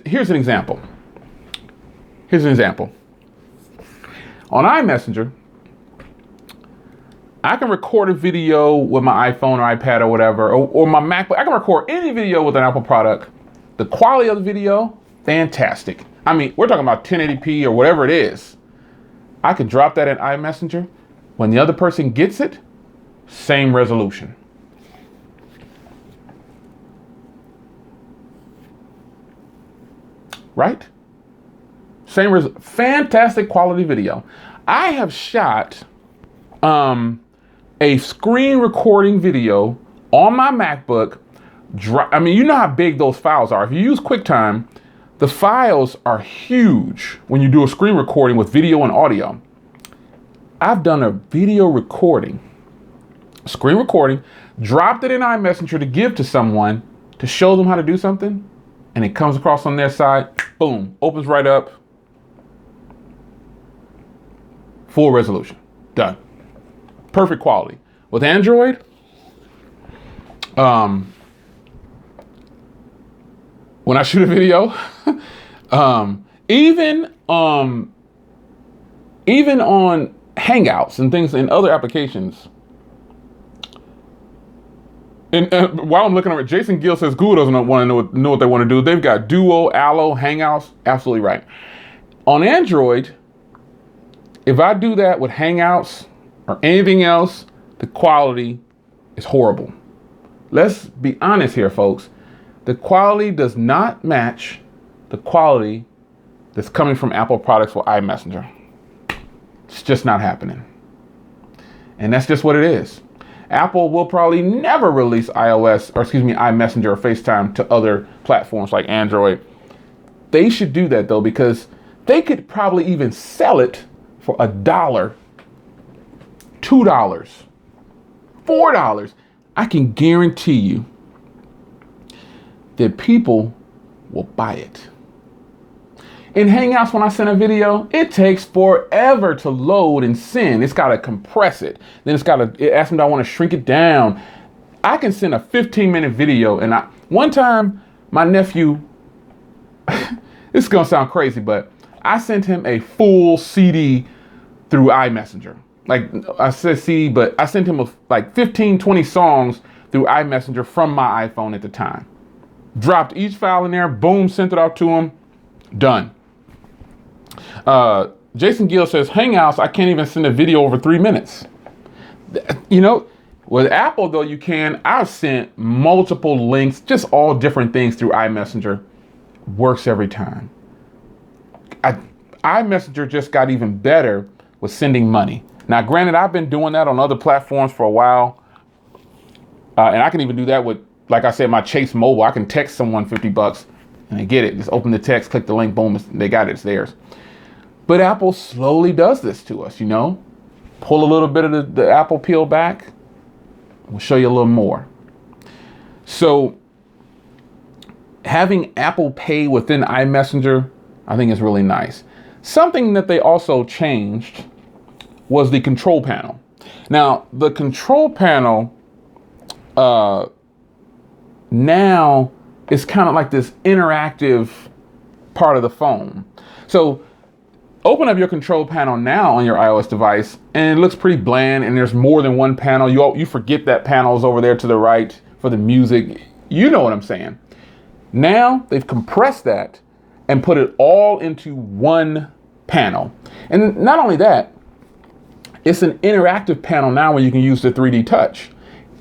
A: here's an example. On iMessenger, I can record a video with my iPhone or iPad or whatever, or my MacBook. I can record any video with an Apple product. The quality of the video, fantastic. I mean, we're talking about 1080p or whatever it is. I could drop that in iMessenger. When the other person gets it, same resolution. Right? Fantastic quality video. I have shot a screen recording video on my MacBook. I mean, you know how big those files are. If you use QuickTime, the files are huge when you do a screen recording with video and audio. I've done a video recording, screen recording, dropped it in iMessenger to give to someone to show them how to do something, and it comes across on their side, boom, opens right up, full resolution, done. Perfect quality. With Android, when I shoot a video, even on Hangouts and things in other applications. And while I'm looking at it, Jason Gill says Google doesn't want to know what they want to do. They've got Duo, Allo, Hangouts. Absolutely right. On Android, if I do that with Hangouts or anything else, the quality is horrible. Let's be honest here, folks. The quality does not match the quality that's coming from Apple products with iMessenger. It's just not happening. And that's just what it is. Apple will probably never release iMessenger or FaceTime to other platforms like Android. They should do that though, because they could probably even sell it for $1, $2, $4. I can guarantee you that people will buy it. In Hangouts, when I send a video, it takes forever to load and send. It's got to compress it. Then it asks me, do I want to shrink it down? I can send a 15-minute video. And one time, my nephew, this is going to sound crazy, but I sent him a full CD through iMessenger. Like I said CD, but I sent him like 15, 20 songs through iMessenger from my iPhone at the time. Dropped each file in there, boom, sent it out to him, done. Jason Gill says, Hangouts, I can't even send a video over 3 minutes. You know, with Apple, though, you can. I've sent multiple links, just all different things through iMessenger. Works every time. iMessenger just got even better with sending money. Now, granted, I've been doing that on other platforms for a while. And I can even do that with, like I said, my Chase Mobile. I can text someone $50 and they get it. Just open the text, click the link, boom, they got it, it's theirs. But Apple slowly does this to us, you know. Pull a little bit of the Apple peel back. We'll show you a little more. So having Apple Pay within iMessenger, I think is really nice. Something that they also changed was the control panel. Now, the control panel now is kind of like this interactive part of the phone. So open up your control panel now on your iOS device, and it looks pretty bland, and there's more than one panel. You forget that panel is over there to the right for the music. You know what I'm saying. Now they've compressed that and put it all into one panel. And not only that, it's an interactive panel now where you can use the 3D touch.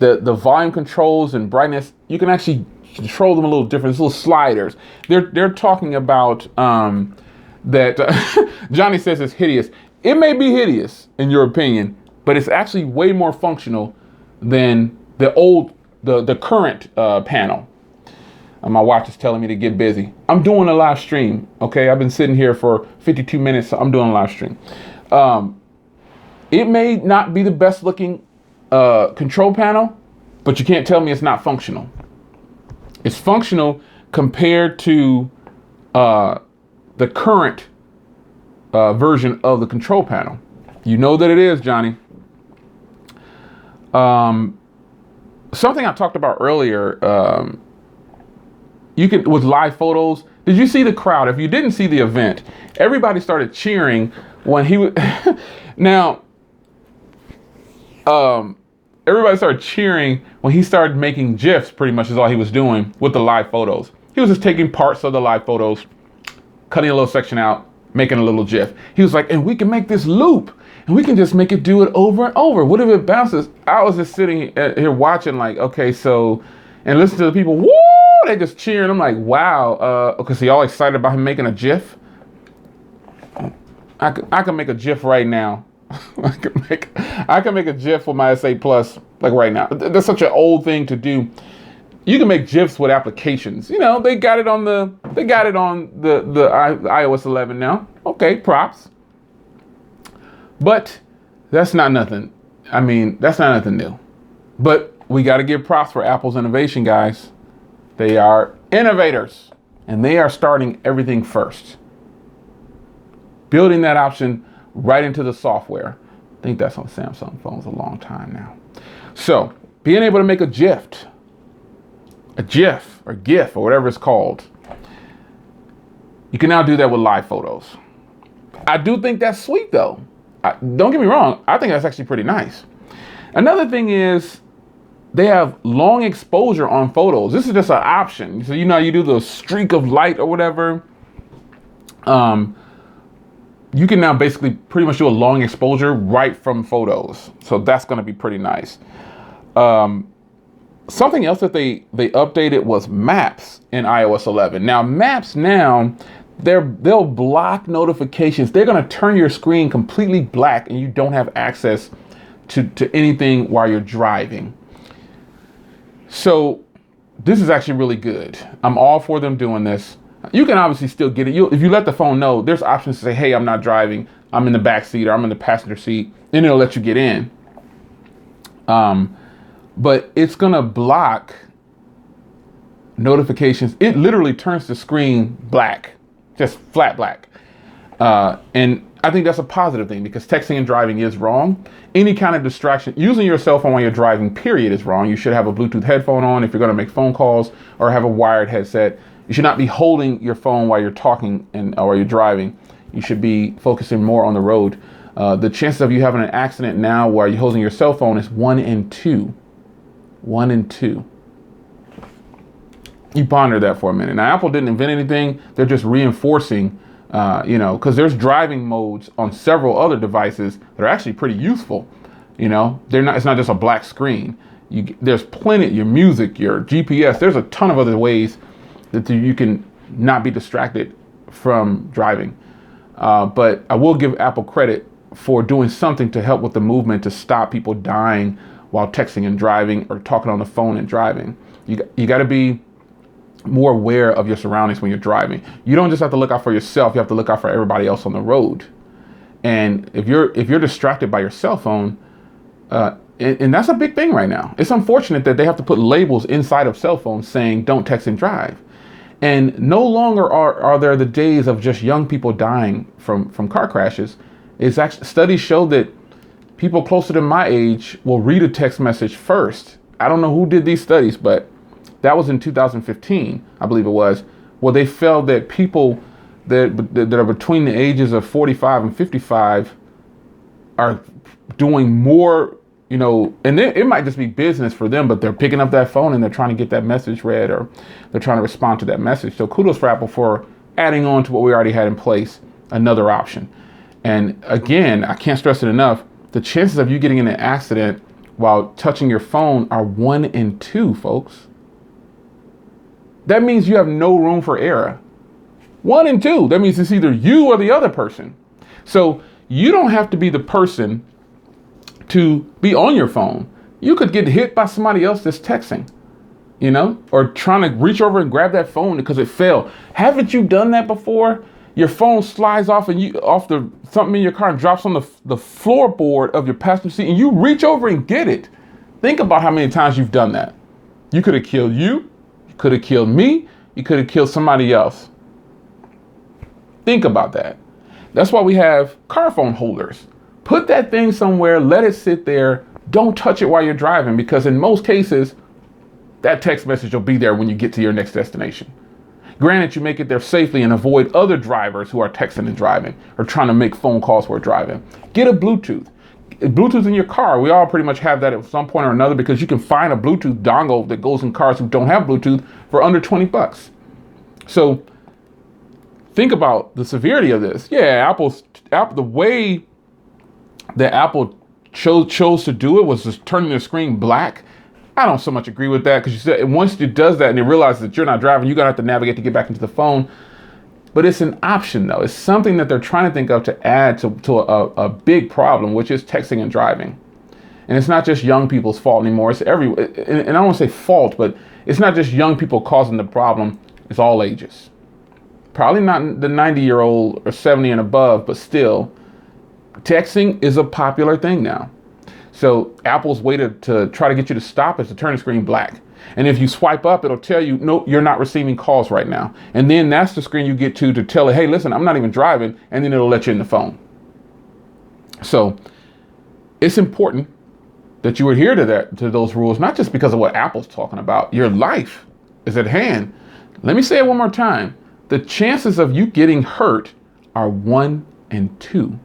A: The volume controls and brightness, you can actually control them a little different. It's little sliders. They're talking about that Johnny says it's hideous. It may be hideous in your opinion, but it's actually way more functional than the current panel. My watch is telling me to get busy. I'm doing a live stream. Okay, I've been sitting here for 52 minutes, so I'm doing a live stream. It may not be the best looking control panel, but you can't tell me it's not functional. It's functional compared to the current version of the control panel. You know that it is, Johnny. Something I talked about earlier, you could, with live photos. Did you see the crowd? If you didn't see the event, everybody started cheering when he would. Now, everybody started cheering when he started making GIFs, pretty much is all he was doing with the live photos. He was just taking parts of the live photos, cutting a little section out, making a little GIF. He was like, and we can make this loop and we can just make it do it over and over. What if it bounces? I was just sitting here watching like, okay, so, and listen to the people, woo, they just cheering. I'm like, wow, because he all excited about him making a GIF. I can make a GIF right now. I can make a GIF with my S8 Plus like right now. That's such an old thing to do. You can make GIFs with applications. You know, they got it on the iOS 11 now. Okay, props. But that's not nothing. I mean, that's not nothing new. But we got to give props for Apple's innovation, guys. They are innovators, and they are starting everything first. Building that option right into the software. I think that's on Samsung phones a long time now. So being able to make a GIF or GIF or whatever it's called, you can now do that with live photos. I do think that's sweet though. Don't get me wrong. I think that's actually pretty nice. Another thing is they have long exposure on photos. This is just an option. So, you know, you do the streak of light or whatever. You can now basically pretty much do a long exposure right from photos. So that's going to be pretty nice. Something else that they updated was Maps in iOS 11. Now Maps they'll block notifications. They're going to turn your screen completely black and you don't have access to anything while you're driving. So this is actually really good. I'm all for them doing this. You can obviously still get it. If you let the phone know, there's options to say, hey, I'm not driving. I'm in the back seat or I'm in the passenger seat. And it'll let you get in. But it's going to block notifications. It literally turns the screen black, just flat black. And I think that's a positive thing because texting and driving is wrong. Any kind of distraction, using your cell phone while you're driving, period, is wrong. You should have a Bluetooth headphone on if you're going to make phone calls or have a wired headset. You should not be holding your phone while you're talking or while you're driving. You should be focusing more on the road. The chances of you having an accident now while you're holding your cell phone is 1 in 2. 1 in 2. You ponder that for a minute. Now, Apple didn't invent anything. They're just reinforcing, because there's driving modes on several other devices that are actually pretty useful. It's not just a black screen. There's plenty, your music, your GPS. There's a ton of other ways that you can not be distracted from driving. But I will give Apple credit for doing something to help with the movement to stop people dying while texting and driving or talking on the phone and driving. You got to be more aware of your surroundings when you're driving. You don't just have to look out for yourself. You have to look out for everybody else on the road. And if you're distracted by your cell phone, and that's a big thing right now. It's unfortunate that they have to put labels inside of cell phones saying don't text and drive. And no longer are there the days of just young people dying from car crashes. It's actually, studies show that people closer to my age will read a text message first. I don't know who did these studies, but that was in 2015, I believe it was, where they found that people that are between the ages of 45 and 55 are doing more, and it might just be business for them, but they're picking up that phone and they're trying to get that message read or they're trying to respond to that message. So kudos for Apple for adding on to what we already had in place, another option. And again, I can't stress it enough, the chances of you getting in an accident while touching your phone are 1 in 2, folks. That means you have no room for error. 1 in 2. That means it's either you or the other person. So you don't have to be the person to be on your phone. You could get hit by somebody else that's texting, or trying to reach over and grab that phone because it fell. Haven't you done that before? Your phone slides off something in your car and drops on the floorboard of your passenger seat and you reach over and get it. Think about how many times you've done that. You could have killed you. You could have killed me. You could have killed somebody else. Think about that. That's why we have car phone holders. Put that thing somewhere, let it sit there. Don't touch it while you're driving because in most cases, that text message will be there when you get to your next destination. Granted, you make it there safely and avoid other drivers who are texting and driving or trying to make phone calls while driving. Get a Bluetooth. Bluetooth in your car. We all pretty much have that at some point or another because you can find a Bluetooth dongle that goes in cars who don't have Bluetooth for under $20. So think about the severity of this. Yeah, Apple, the way that Apple chose to do it was just turning the screen black. I don't so much agree with that because you said once it does that and it realizes that you're not driving, you're gonna have to navigate to get back into the phone. But it's an option though. It's something that they're trying to think of to add to a big problem, which is texting and driving. And it's not just young people's fault anymore. It's and I don't want to say fault, but it's not just young people causing the problem. It's all ages. Probably not the 90-year-old or 70 and above, but still, texting is a popular thing now. So Apple's way to try to get you to stop is to turn the screen black. And if you swipe up, it'll tell you, no, you're not receiving calls right now. And then that's the screen you get to tell it, hey, listen, I'm not even driving. And then it'll let you in the phone. So it's important that you adhere to those rules, not just because of what Apple's talking about. Your life is at hand. Let me say it one more time. The chances of you getting hurt are 1 in 2.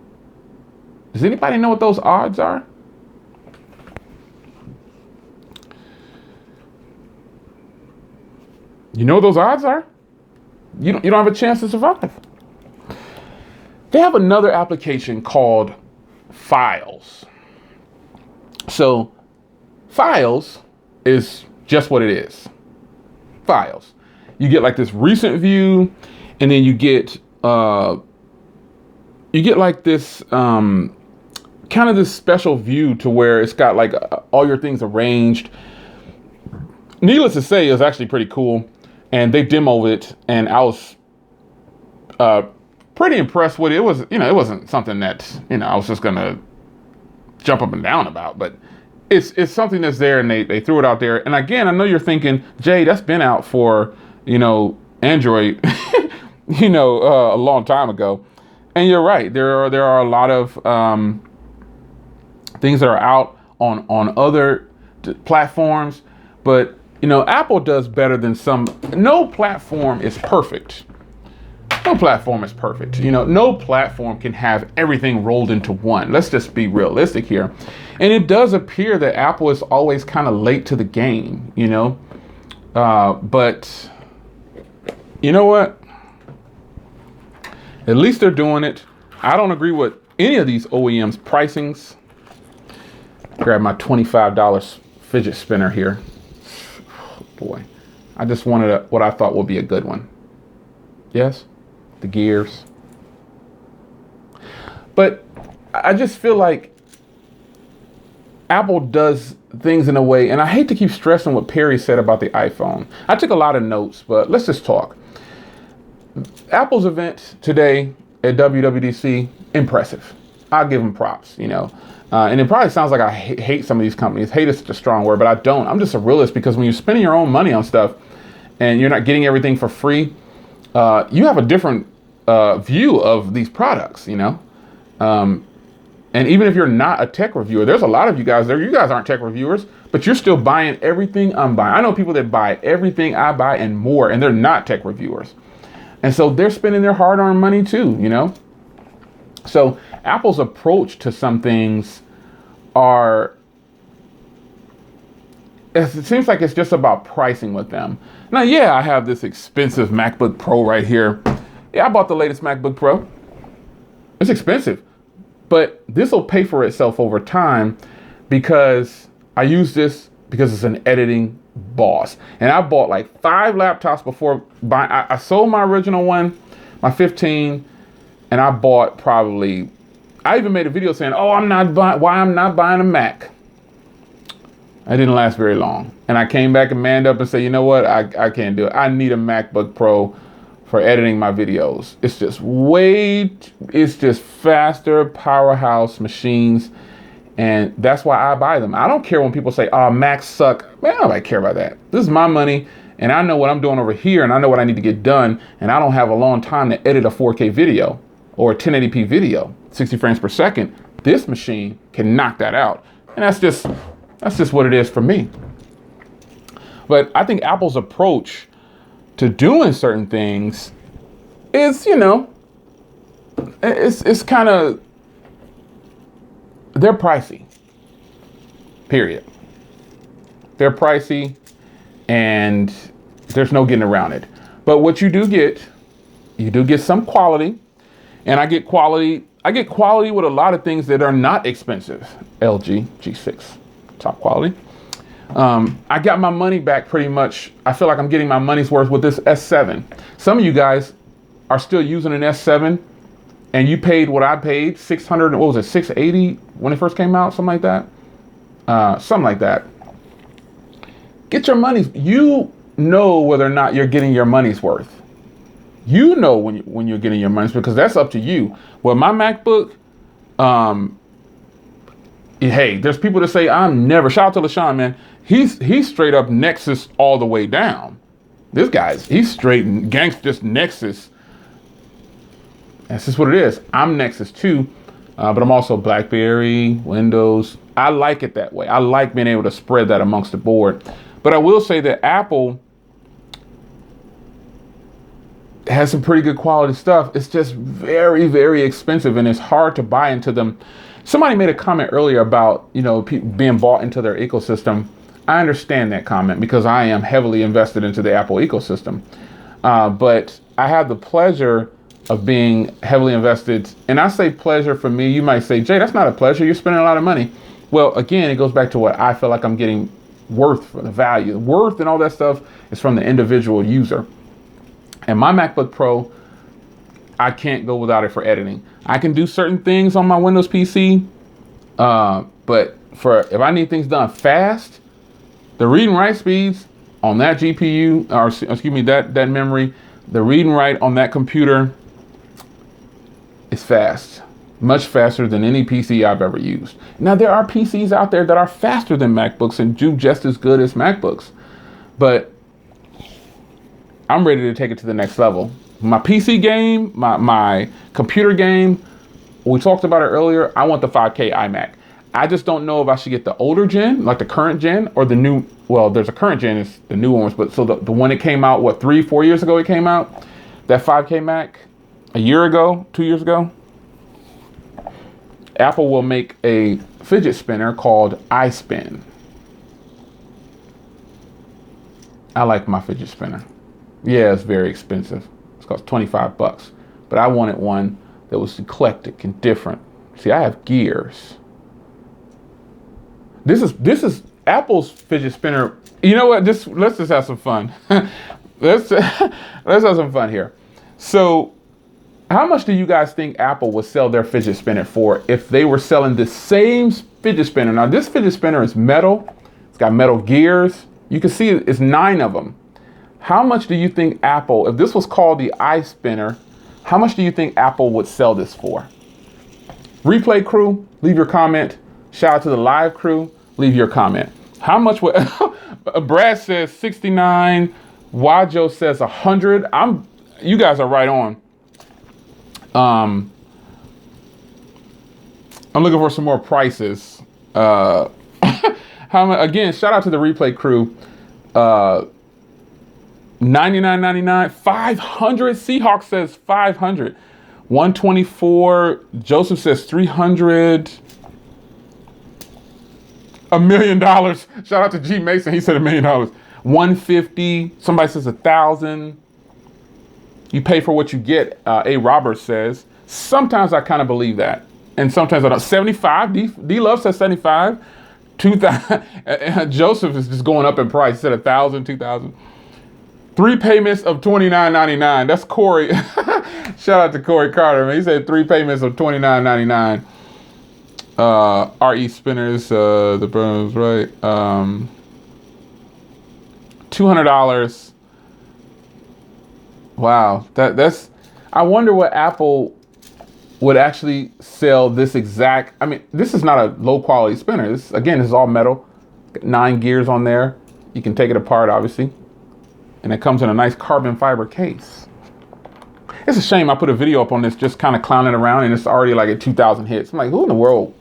A: Does anybody know what those odds are? You know what those odds are? You don't have a chance to survive. They have another application called Files. So Files is just what it is. Files. You get like this recent view, and then you get like this kind of this special view to where it's got like all your things arranged. Needless to say, it's actually pretty cool. And they demoed it, and I was pretty impressed with it. It wasn't something that, I was just gonna jump up and down about, but it's something that's there, and they threw it out there. And again, I know you're thinking, Jay, that's been out for, Android, a long time ago. And you're right. There are a lot of things that are out on other platforms, but Apple does better than some. No platform is perfect. No platform is perfect. No platform can have everything rolled into one. Let's just be realistic here. And it does appear that Apple is always kind of late to the game, but you know what? At least they're doing it. I don't agree with any of these OEMs pricings. Grab my $25 fidget spinner here. Boy, I just wanted what I thought would be a good one. Yes, the gears. But I just feel like Apple does things in a way, and I hate to keep stressing what Perry said about the iPhone. I took a lot of notes, but let's just talk. Apple's event today at WWDC, impressive. I'll give them props, and it probably sounds like I hate some of these companies. Hate is such a strong word, but I don't. I'm just a realist, because when you're spending your own money on stuff and you're not getting everything for free, you have a different view of these products, and even if you're not a tech reviewer, there's a lot of you guys there. You guys aren't tech reviewers, but you're still buying everything I'm buying. I know people that buy everything I buy and more, and they're not tech reviewers. And so they're spending their hard-earned money too, So Apple's approach to some things it seems like it's just about pricing with them. Now, yeah, I have this expensive MacBook Pro right here. Yeah, I bought the latest MacBook Pro. It's expensive, but this will pay for itself over time, because I use this because it's an editing boss. And I bought like 5 laptops before buying. I sold my original one, my 15, and I bought I even made a video saying, why I'm not buying a Mac. I didn't last very long. And I came back and manned up and said, you know what? I can't do it. I need a MacBook Pro for editing my videos. It's just faster, powerhouse machines. And that's why I buy them. I don't care when people say, Macs suck. Man, nobody care about that. This is my money, and I know what I'm doing over here, and I know what I need to get done, and I don't have a long time to edit a 4K video or a 1080p video, 60 frames per second. This machine can knock that out. And that's just what it is for me. But I think Apple's approach to doing certain things is, it's kind of, they're pricey, period. They're pricey, and there's no getting around it. But what you do get some quality, and I get quality with a lot of things that are not expensive. LG G6, top quality. I got my money back pretty much. I feel like I'm getting my money's worth with this S7. Some of you guys are still using an S7, and you paid what I paid, $600, what was it, $680 when it first came out, something like that. Something like that. Get your money's. You know whether or not you're getting your money's worth. You know when you're getting your money's, because that's up to you. Well, my MacBook, hey, there's people that say I'm never. Shout out to LaShawn, man. He's straight up Nexus all the way down. He's straight gangsta Nexus. That's just what it is. I'm Nexus too, but I'm also BlackBerry, Windows. I like it that way. I like being able to spread that amongst the board. But I will say that Apple has some pretty good quality stuff. It's just very, very expensive, and it's hard to buy into them. Somebody made a comment earlier about, people being bought into their ecosystem. I understand that comment, because I am heavily invested into the Apple ecosystem. But I have the pleasure of being heavily invested. And I say pleasure for me. You might say, Jay, that's not a pleasure. You're spending a lot of money. Well, again, it goes back to what I feel like I'm getting worth for the value. Worth and all that stuff is from the individual user. And my MacBook Pro, I can't go without it for editing. I can do certain things on my Windows PC, but if I need things done fast, the read and write speeds on that GPU, or excuse me, that memory, the read and write on that computer is fast. Much faster than any PC I've ever used. Now, there are PCs out there that are faster than MacBooks and do just as good as MacBooks, but I'm ready to take it to the next level. My PC game, my computer game, we talked about it earlier, I want the 5K iMac. I just don't know if I should get the older gen, like the current gen, or the new, well, there's a current gen, it's the new ones, but so the one that came out, what, 3-4 years ago it came out? That 5K Mac, a year ago, 2 years ago? Apple will make a fidget spinner called iSpin. I like my fidget spinner. Yeah, it's very expensive. It's cost $25, but I wanted one that was eclectic and different. See, I have gears. This is Apple's fidget spinner. You know what? Let's just have some fun. let's have some fun here. So, how much do you guys think Apple would sell their fidget spinner for if they were selling the same fidget spinner? Now, this fidget spinner is metal. It's got metal gears. You can see it's 9 of them. How much do you think Apple, if this was called the iSpinner, how much do you think Apple would sell this for? Replay crew, leave your comment. Shout out to the live crew, leave your comment. How much would, Brad says 69, Wajo says 100. You guys are right on. I'm looking for some more prices. Again, shout out to the replay crew. $99.99, 500. Seahawk says 500. 124. Joseph says 300. $1 million. Shout out to G Mason. He said $1 million. 150. Somebody says 1,000. You pay for what you get. A. Roberts says. Sometimes I kind of believe that, and sometimes I don't. 75. D Love says 75. 2,000. Joseph is just going up in price. He said 1,000, 2,000. 3 payments of $29.99. That's Corey. Shout out to Corey Carter, man. He said 3 payments of $29.99. RE Spinners, the Burns, right? $200. Wow, that's. I wonder what Apple would actually sell this exact. I mean, this is not a low quality spinner. This is all metal. 9 gears on there. You can take it apart, obviously. And it comes in a nice carbon fiber case. It's a shame I put a video up on this just kind of clowning around and it's already like at 2,000 hits. I'm like, who in the world?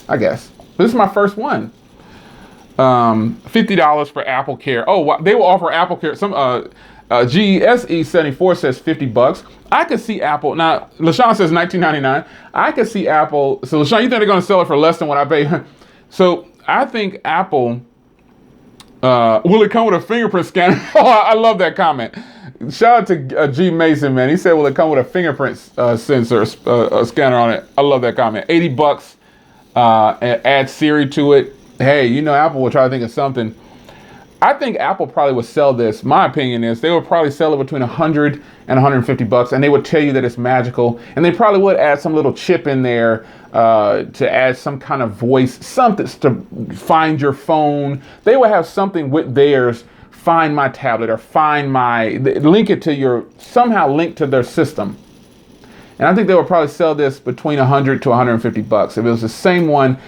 A: I guess. But this is my first one. $50 for Apple Care. Oh, wow. They will offer Apple Care. Some GESE74 says $50. I could see Apple. Now, LaShawn says $19.99. I could see Apple. So, LaShawn, you think they're going to sell it for less than what I pay? So, I think Apple. Will it come with a fingerprint scanner? Oh, I love that comment. Shout out to G Mason, man. He said, will it come with a fingerprint sensor, scanner on it? I love that comment. $80. Add Siri to it. Hey, you know, Apple will try to think of something. I think Apple probably would sell this. My opinion is they would probably sell it between $100 and $150, and they would tell you that it's magical. And they probably would add some little chip in there to add some kind of voice, something to find your phone. They would have something with theirs, find my tablet or find link it to somehow link to their system. And I think they would probably sell this between $100 to $150. If it was the same one,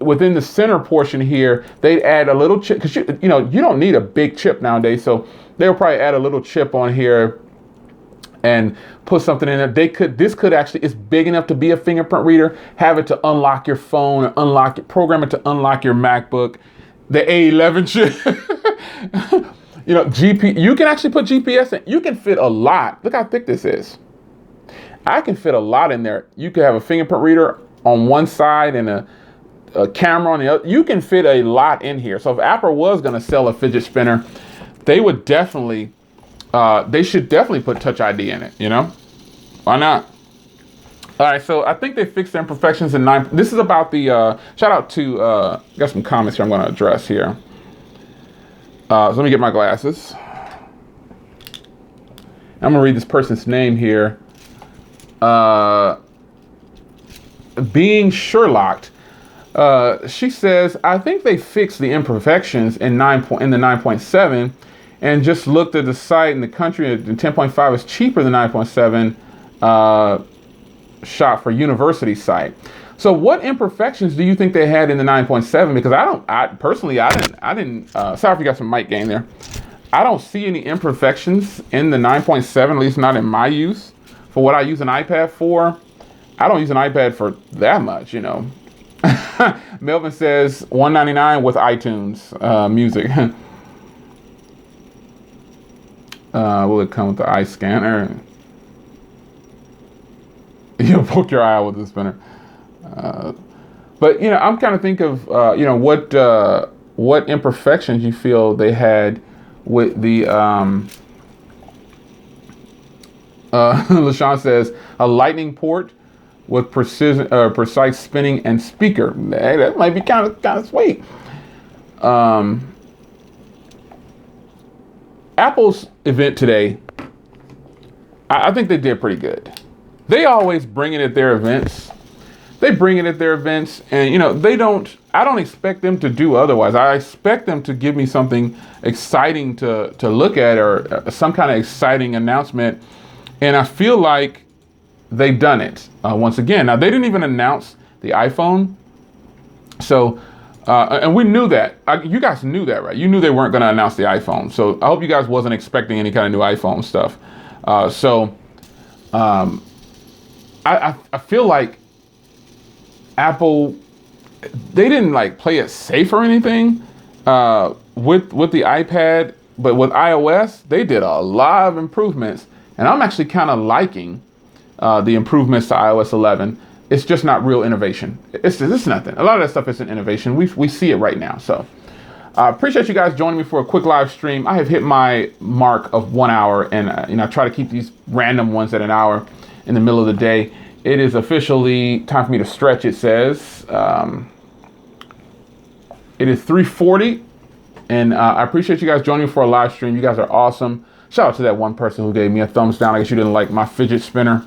A: within the center portion here, they'd add a little chip, because you don't need a big chip nowadays. So they would probably add a little chip on here and put something in there. This could actually, it's big enough to be a fingerprint reader. Have it to unlock your phone, or program it to unlock your MacBook. The A11 chip. You can actually put GPS in. You can fit a lot. Look how thick this is. I can fit a lot in there. You could have a fingerprint reader on one side and a camera on the other. You can fit a lot in here. So if Apple was going to sell a fidget spinner, they would definitely, they should definitely put Touch ID in it, Why not? All right, so I think they fixed their imperfections in 9. This is about the, shout out to, got some comments here I'm going to address here. So let me get my glasses. I'm going to read this person's name here. Being Sherlocked, she says, I think they fixed the imperfections in the 9.7 and just looked at the site in the country, and 10.5 is cheaper than 9.7. shot for university site. So what imperfections do you think they had in the 9.7? Because I personally didn't, sorry if you got some mic gain there. I don't see any imperfections in the 9.7, at least not in my use. For what I use an iPad for, I don't use an iPad for that much, you know. Melvin says $199 with iTunes music. Will it come with the iScanner? You'll poke your eye out with the spinner. But you know, I'm kind of think of you know, what imperfections you feel they had with the LaShawn says a lightning port with precise spinning and speaker. Hey, that might be kind of sweet. Apple's event today, I think they did pretty good. They always bring it at their events. They bring it at their events, and you know, I don't expect them to do otherwise. I expect them to give me something exciting to look at, or some kind of exciting announcement. And I feel like they've done it once again. Now, they didn't even announce the iPhone. So, and we knew that. You guys knew that, right? You knew they weren't going to announce the iPhone. So I hope you guys wasn't expecting any kind of new iPhone stuff. I feel like Apple, they didn't like play it safe or anything with the iPad, but with iOS, they did a lot of improvements. And I'm actually kind of liking the improvements to iOS 11. It's just not real innovation. It's nothing. A lot of that stuff isn't innovation. We see it right now. So I appreciate you guys joining me for a quick live stream. I have hit my mark of 1 hour, and you know, I try to keep these random ones at an hour in the middle of the day. It is officially time for me to stretch, it says. It is 3:40, and I appreciate you guys joining me for a live stream. You guys are awesome. Shout out to that one person who gave me a thumbs down. I guess you didn't like my fidget spinner.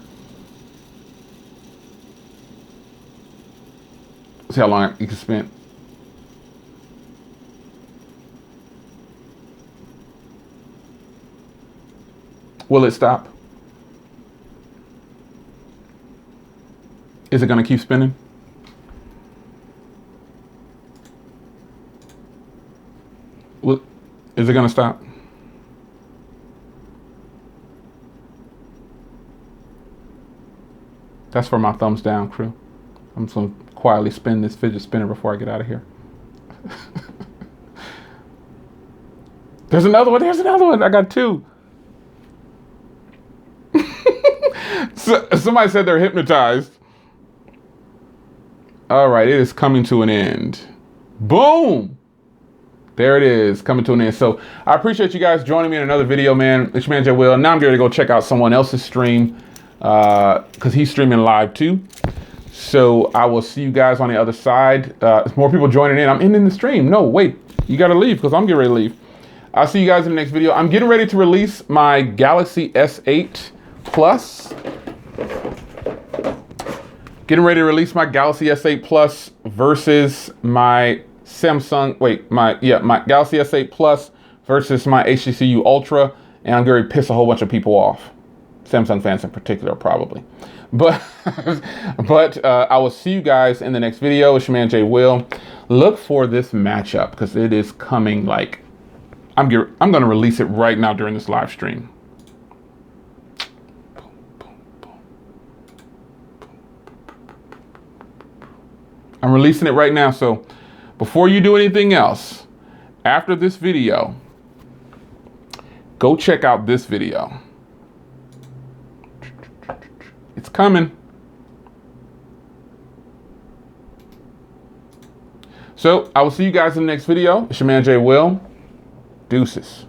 A: See how long you can spin. Will it stop? Is it going to keep spinning? Is it going to stop? That's for my thumbs down crew. I'm just going to quietly spin this fidget spinner before I get out of here. There's another one. There's another one. I got two. So, somebody said they're hypnotized. All right, it is coming to an end. Boom. There it is, coming to an end. So I appreciate you guys joining me in another video, man. It's your man, Jay Will. Now I'm going to go check out someone else's stream because he's streaming live too. So I will see you guys on the other side. More people joining in. I'm ending the stream. No, wait. You got to leave because I'm getting ready to leave. I'll see you guys in the next video. I'm getting ready to release my Galaxy S8 Plus. Getting ready to release my Galaxy S8 Plus versus my Samsung, my Galaxy S8 Plus versus my HTC Ultra, and I'm going to piss a whole bunch of people off. Samsung fans in particular, probably. But I will see you guys in the next video. It's your man, Jay Will. Look for this matchup because it is coming like, I'm going to release it right now during this live stream. I'm releasing it right now, so before you do anything else, after this video, go check out this video. It's coming. So I will see you guys in the next video. It's your man, Jay Will. Deuces.